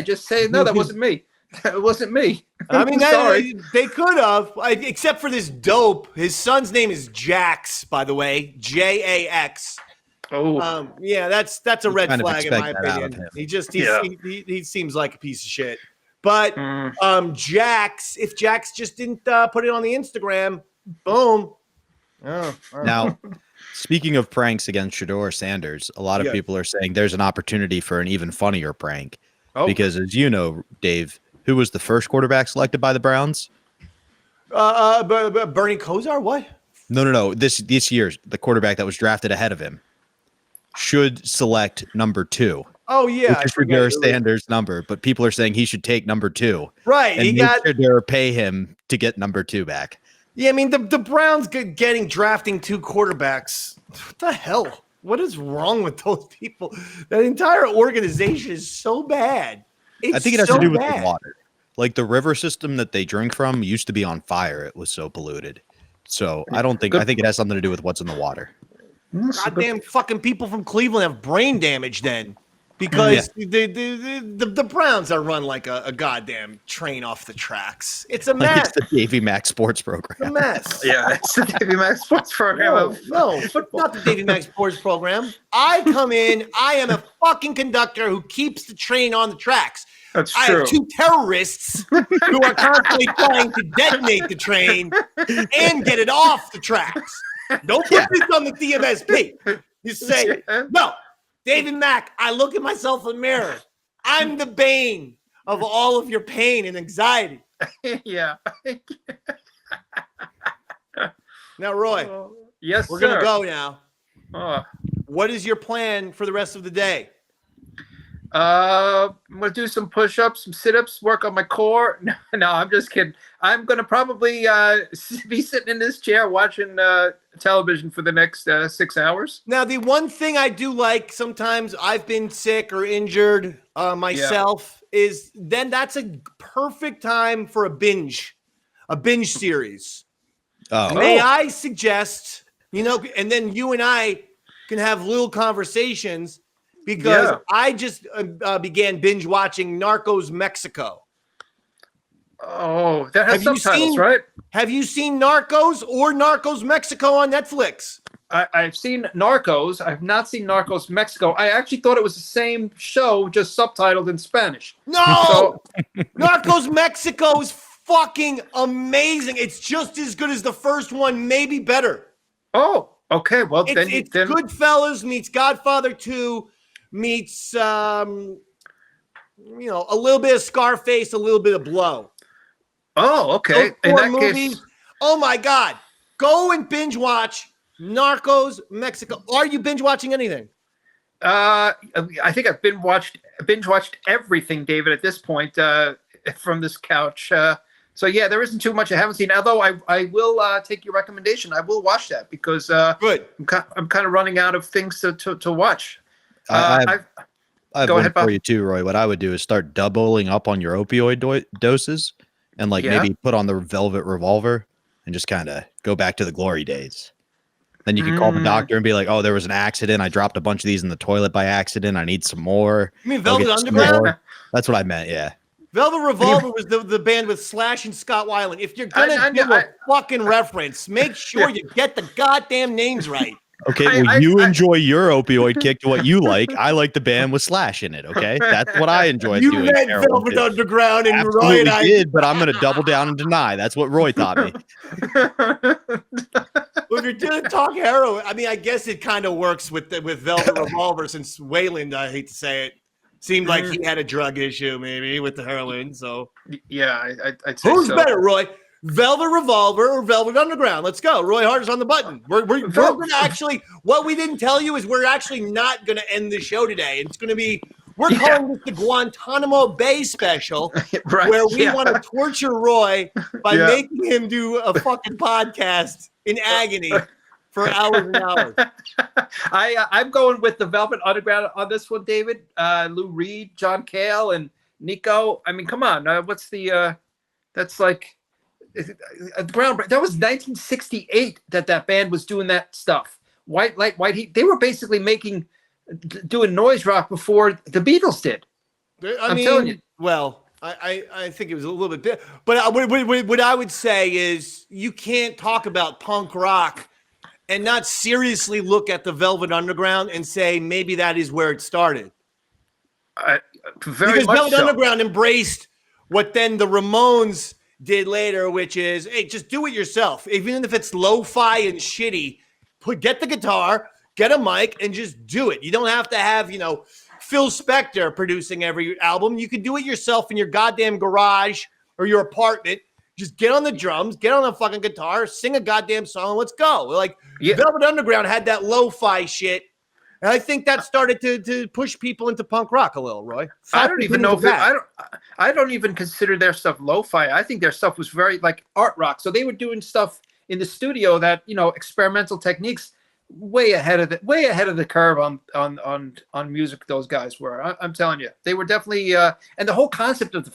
Just say, no, that wasn't me. It wasn't me. I mean, sorry. They could have, except for this dope. His son's name is Jax, by the way, Jax. Oh, yeah, that's a red flag in my opinion. He seems like a piece of shit. But Jax, if Jax just didn't put it on the Instagram, boom. Oh. Now, speaking of pranks against Shedeur Sanders, a lot of people are saying there's an opportunity for an even funnier prank. Because as you know, Dave, who was the first quarterback selected by the Browns? Bernie Kosar? What? No. This year's the quarterback that was drafted ahead of him should select number 2. Oh yeah, which is Shedeur Sanders' number, but people are saying he should take number 2. Right, and Shedeur pay him to get number 2 back. Yeah, I mean the Browns drafting 2 quarterbacks. What the hell? What is wrong with those people? That entire organization is so bad. I think it has to do with the water. Like the river system that they drink from used to be on fire. It was so polluted. So I think it has something to do with what's in the water. Goddamn fucking people from Cleveland have brain damage then. Because the Browns are run like a goddamn train off the tracks. It's a mess. It's the Davey Mac Sports Program. It's a mess. Yeah, it's the Davey Mac Sports Program. No, but not the Davey Mac Sports Program. I come in, I am a fucking conductor who keeps the train on the tracks. That's true. I have 2 terrorists who are constantly trying to detonate the train and get it off the tracks. Don't put this on the DMSP. You say, no, David Mac, I look at myself in the mirror. I'm the bane of all of your pain and anxiety. Yeah. Now, Roy, yes, we're sir. going to go now. Oh. What is your plan for the rest of the day? I'm gonna do some push-ups, some sit-ups, work on my core. No, I'm just kidding. I'm gonna probably be sitting in this chair watching television for the next 6 hours. Now, the one thing I do like sometimes I've been sick or injured myself is then that's a perfect time for a binge series. May I suggest, and then you and I can have little conversations. Because I just began binge watching Narcos Mexico. Oh, that has subtitles, right? Have you seen Narcos or Narcos Mexico on Netflix? I've seen Narcos. I've not seen Narcos Mexico. I actually thought it was the same show, just subtitled in Spanish. No! Narcos Mexico is fucking amazing. It's just as good as the first one, maybe better. Oh, okay. Well, then Goodfellas meets Godfather 2. Meets, a little bit of Scarface, a little bit of Blow. Oh, okay. In that case, oh my God, go and binge watch Narcos Mexico. Are you binge watching anything? I think I've binge watched everything, David, at this point from this couch. So yeah, there isn't too much I haven't seen. Although I will take your recommendation. I will watch that because good. I'm kind of running out of things to watch. I have one for you too, Roy. What I would do is start doubling up on your opioid doses and maybe put on the Velvet Revolver and just kind of go back to the glory days. Then you can call the doctor and be like, oh, there was an accident. I dropped a bunch of these in the toilet by accident. I need some more. You mean Velvet Underground? That's what I meant, yeah. Velvet Revolver was the band with Slash and Scott Weiland. If you're going to do a fucking reference, make sure you get the goddamn names right. Okay, you enjoy your opioid kick to what you like. I like the band with Slash in it, okay? That's what I enjoy doing. You meant Velvet Underground and absolutely Roy and I did, but I'm going to double down and deny. That's what Roy taught me. Well, if you're going to talk heroin, I mean, I guess it kind of works with Velvet Revolver since Weiland, I hate to say it, seemed like he had a drug issue maybe with the heroin, so. Yeah, I'd say Who's better, Roy? Velvet Revolver or Velvet Underground? Let's go. Roy Harter's on the button. We're going to actually, what we didn't tell you is we're actually not going to end the show today. It's going to be, we're calling this the Guantanamo Bay special, right, where we want to torture Roy by making him do a fucking podcast in agony for hours and hours. I'm going with the Velvet Underground on this one, David. Lou Reed, John Cale, and Nico. I mean, come on. What's the, that's like, ground. That was 1968 that band was doing that stuff. White Light, White Heat. They were basically doing noise rock before the Beatles did. I'm telling you. Well, I think it was a little bit, but what I would say is you can't talk about punk rock and not seriously look at the Velvet Underground and say maybe that is where it started. Because Velvet Underground embraced what then the Ramones did later, which is, hey, just do it yourself. Even if it's lo-fi and shitty, get the guitar, get a mic, and just do it. You don't have to have, Phil Spector producing every album. You can do it yourself in your goddamn garage or your apartment. Just get on the drums, get on the fucking guitar, sing a goddamn song, and let's go. Velvet Underground had that lo-fi shit. And I think that started to push people into punk rock a little, Roy. I don't even know I don't even consider their stuff lo-fi. I think their stuff was very like art rock. So they were doing stuff in the studio that, experimental techniques way ahead of the curve on music. Those guys were. I'm telling you, they were definitely and the whole concept of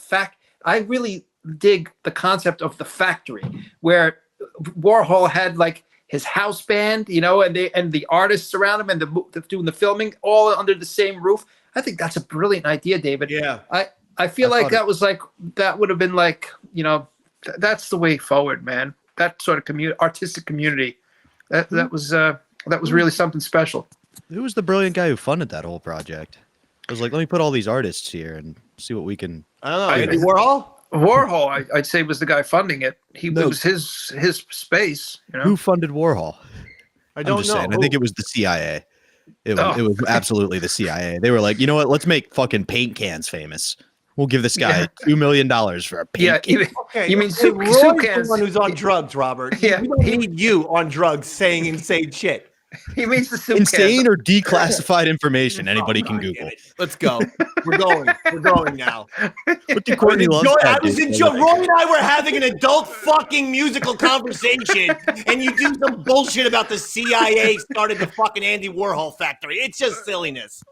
I really dig the concept of the factory where Warhol had like his house band, and the artists around him and doing the filming all under the same roof. I think that's a brilliant idea, David. Yeah. I feel like that would have been like, that's the way forward, man. That sort of artistic community. That was really something special. Who was the brilliant guy who funded that whole project? I was like, let me put all these artists here and see what we can. I don't know. Andy Warhol? Warhol, I'd say, was the guy funding it. It was his space. Who funded Warhol? I don't know. Just saying. I think it was the CIA. It was absolutely the CIA. They were like, you know what? Let's make fucking paint cans famous. We'll give this guy $2 million for a paint can. Okay, you mean Roy's cans? the one who's on drugs, Robert. Yeah, we don't need you on drugs saying insane shit. He means the soup Insane cans. or declassified information. Anybody can Google. Let's go. We're going. We're going now. What do Courtney Love I was enjoying. Roy and I were having an adult fucking musical conversation, and you do some bullshit about the CIA started the fucking Andy Warhol factory. It's just silliness.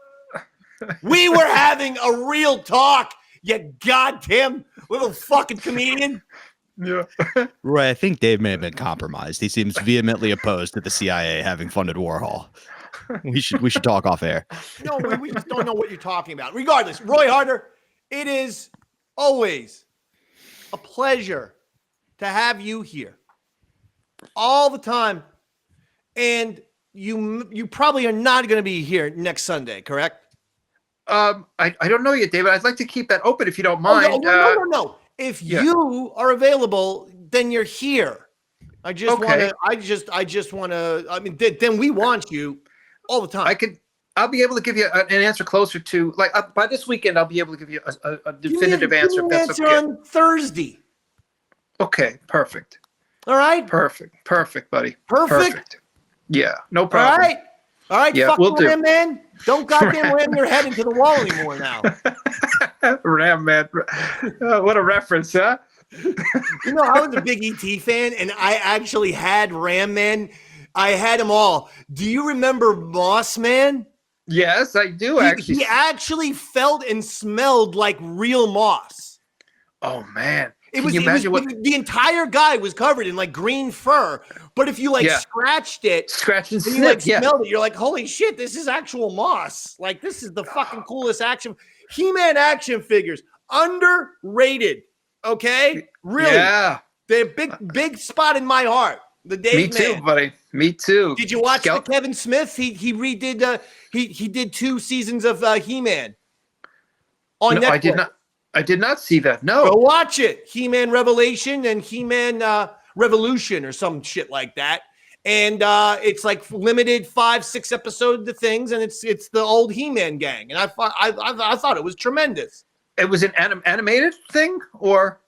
We were having a real talk, you goddamn little fucking comedian. Yeah. Roy, I think Dave may have been compromised. He seems vehemently opposed to the CIA having funded Warhol. We should talk off air. No, we just don't know what you're talking about. Regardless, Roy Harter, it is always a pleasure to have you here all the time. And you probably are not going to be here next Sunday, correct? I don't know yet, David. I'd like to keep that open if you don't mind. No. If you are available, then you're here. I just want to. I mean, then we want you all the time. I'll be able to give you an answer closer to by this weekend. I'll be able to give you a definitive answer. Give me an answer on Thursday. Okay, perfect. All right. Perfect, buddy. Perfect. Yeah, no problem. All right. Yeah, fuck we'll do. Ram Man. Don't goddamn ram your head into the wall anymore now. Ram Man. What a reference, huh? You know, I was a big ET fan, and I actually had Ram Man. I had them all. Do you remember Moss Man? Yes, I do, actually. He actually felt and smelled like real moss. Oh, man. The entire guy was covered in like green fur, but if you scratched it, and you smelled it, you're like, holy shit, this is actual moss. Like, this is the fucking coolest action. He-Man action figures, underrated. Okay, really? Yeah, they're big spot in my heart. The Dave Me too, Man. buddy. Me too. Did you watch the Kevin Smith? He redid. He did 2 seasons of He-Man on Netflix. I did not see that. No. Go watch it. He-Man Revelation and He-Man Revolution or some shit like that. And it's like limited 5-6 episode things, and it's the old He-Man gang. And I thought it was tremendous. It was an animated thing, or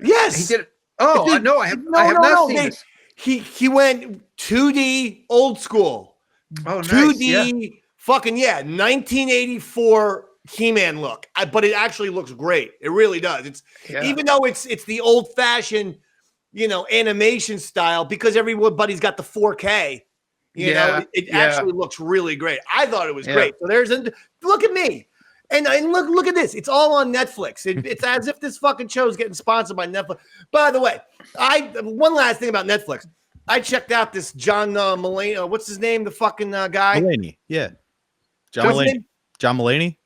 yes, he did it. Oh no, I have not seen this. He went 2D old school. Oh, nice. 2D fucking 1984 He-Man look, but it actually looks great. It really does. It's even though it's the old fashioned, animation style, because everybody's got the 4K. It actually looks really great. I thought it was great. So look at me, and look at this. It's all on Netflix. It's as if this fucking show is getting sponsored by Netflix. By the way, one last thing about Netflix. I checked out this John Mulaney. What's his name? The fucking guy. Mulaney. Yeah. John Mulaney. John Mulaney.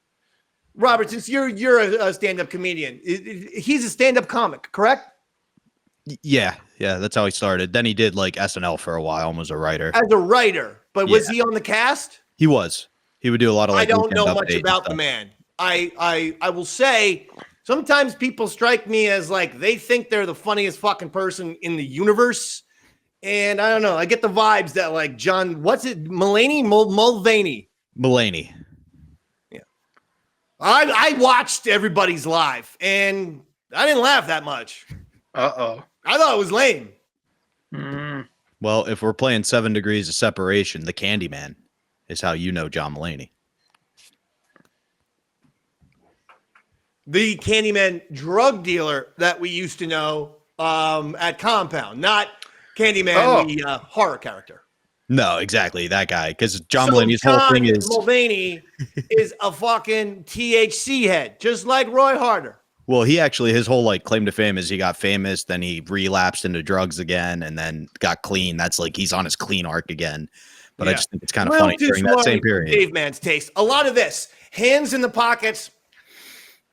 Robert, since you're a stand-up comedian, he's a stand-up comic, correct? Yeah, that's how he started. Then he did like SNL for a while and was a writer. As a writer, but was he on the cast? He was. He would do a lot of. I don't know much about the man. I will say sometimes people strike me as like they think they're the funniest fucking person in the universe, and I don't know. I get the vibes that like John, what's it, Mulaney, Mulvaney, Mulaney. I watched everybody's live, and I didn't laugh that much. Uh-oh. I thought it was lame. Well, if we're playing 7 Degrees of Separation, the Candyman is how you know John Mulaney. The Candyman drug dealer that we used to know at Compound, not Candyman, the horror character. No, exactly. That guy. Because John Mulaney's whole thing is... Mulvaney is a fucking THC head, just like Roy Harter. Well, his whole like claim to fame is he got famous, then he relapsed into drugs again, and then got clean. That's like he's on his clean arc again. But I just think it's kind of funny during that same period. Dave Man's taste. A lot of this. Hands in the pockets.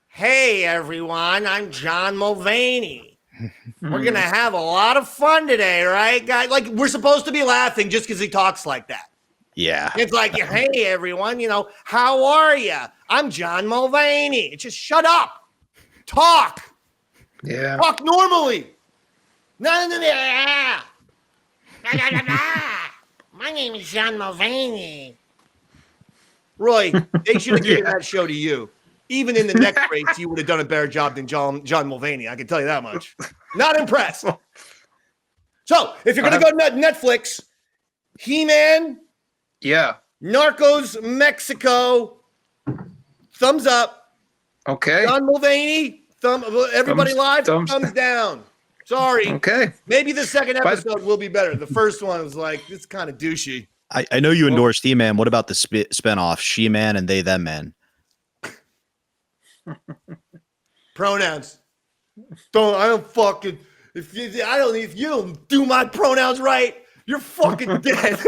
Hey, everyone. I'm John Mulvaney. We're going to have a lot of fun today, right, guys? Like, we're supposed to be laughing just because he talks like that. Yeah. It's like, hey, everyone, how are you? I'm John Mulvaney. It's just shut up. Talk. Yeah. Talk normally. No. My name is John Mulvaney. Roy, they should have given that show to you. Even in the next race, you would have done a better job than John Mulvaney. I can tell you that much. Not impressed. So, if you're going to go to Netflix, He-Man, Yeah. Narcos Mexico, thumbs up. Okay. John Mulvaney, everybody live, thumbs down. Sorry. Okay. Maybe the second episode will be better. The first one was like, this kind of douchey. I know you endorsed He-Man. What about the spinoff, She-Man and They Them Man? Pronouns. If you don't do my pronouns right, you're fucking dead.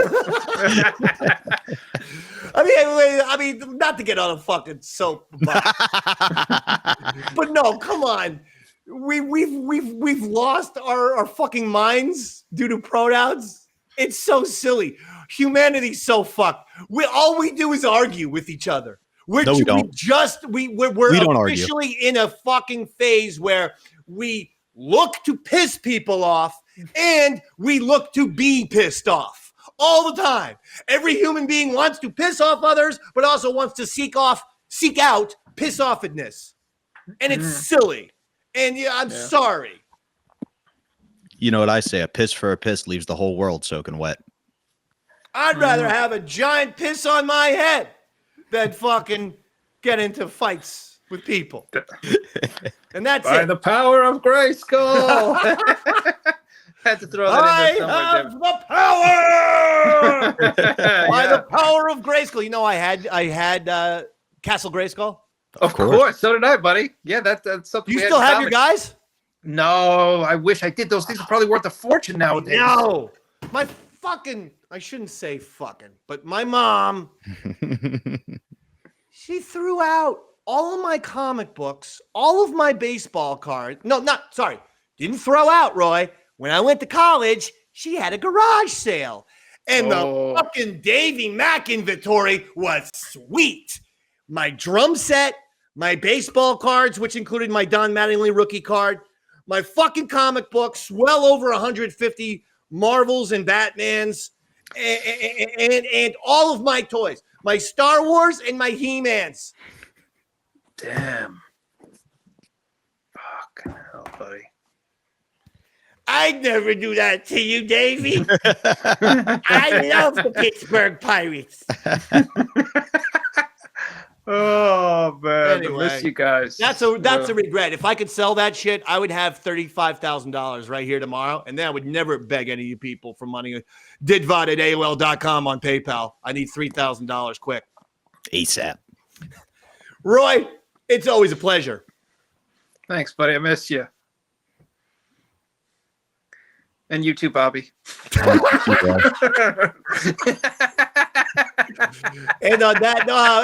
I mean, not to get on a fucking soap, but no, come on. We've lost our fucking minds due to pronouns. It's so silly. Humanity's so fucked. All we do is argue with each other. We don't officially argue. In a fucking phase where we look to piss people off and we look to be pissed off all the time. Every human being wants to piss off others, but also wants to seek out piss offedness. And it's silly. And I'm sorry. You know what I say? A piss for a piss leaves the whole world soaking wet. I'd rather have a giant piss on my head than fucking get into fights with people. And that's By the power of Grayskull. Had to throw that in there somewhere. I have the power. By the power of Grayskull. You know, I had Castle Grayskull. Of course. So did I, buddy. Yeah, that's something. You still have your guys? No, I wish I did. Those things are probably worth a fortune nowadays. No. I shouldn't say fucking, but my mom, she threw out all of my comic books, all of my baseball cards. Didn't throw out, Roy. When I went to college, she had a garage sale. And the fucking Davey Mac inventory was sweet. My drum set, my baseball cards, which included my Don Mattingly rookie card, my fucking comic books, well over 150 Marvels and Batmans, and all of my toys, my Star Wars and my He-Mans. Damn. Fucking hell, buddy. I'd never do that to you, Davey. I love the Pittsburgh Pirates. Oh man, Anyway, I miss you guys. That's a regret. If I could sell that shit, I would have $35,000 right here tomorrow, and then I would never beg any of you people for money. Didvod@AOL.com on PayPal. I need $3,000 quick. ASAP. Roy, it's always a pleasure. Thanks, buddy. I miss you. And you too, Bobby. And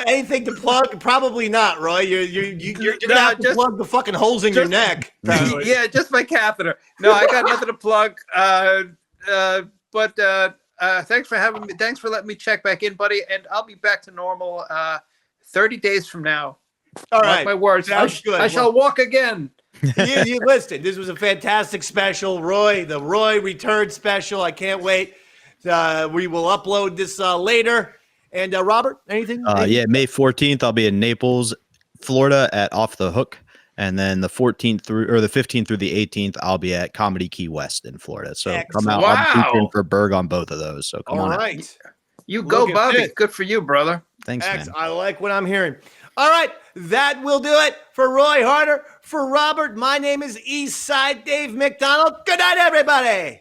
anything to plug? Probably not, Roy. You're gonna have to plug the fucking holes in your neck. Yeah, just my catheter. No, I got nothing to plug. But thanks for having me. Thanks for letting me check back in, buddy. And I'll be back to normal 30 days from now. All right, my words. I shall walk again. You listen. This was a fantastic special, Roy. The Roy Return special. I can't wait. We will upload this later. And Robert, anything? Yeah, May 14th, I'll be in Naples, Florida at Off the Hook. And then the 14th through the 15th through the 18th, I'll be at Comedy Key West in Florida. So come out. I'll be in for Berg on both of those. So come on. All right. You go, Bobby. Good for you, brother. Thanks, man. I like what I'm hearing. All right. That will do it for Roy Harter. For Robert, my name is Eastside Dave McDonald. Good night, everybody.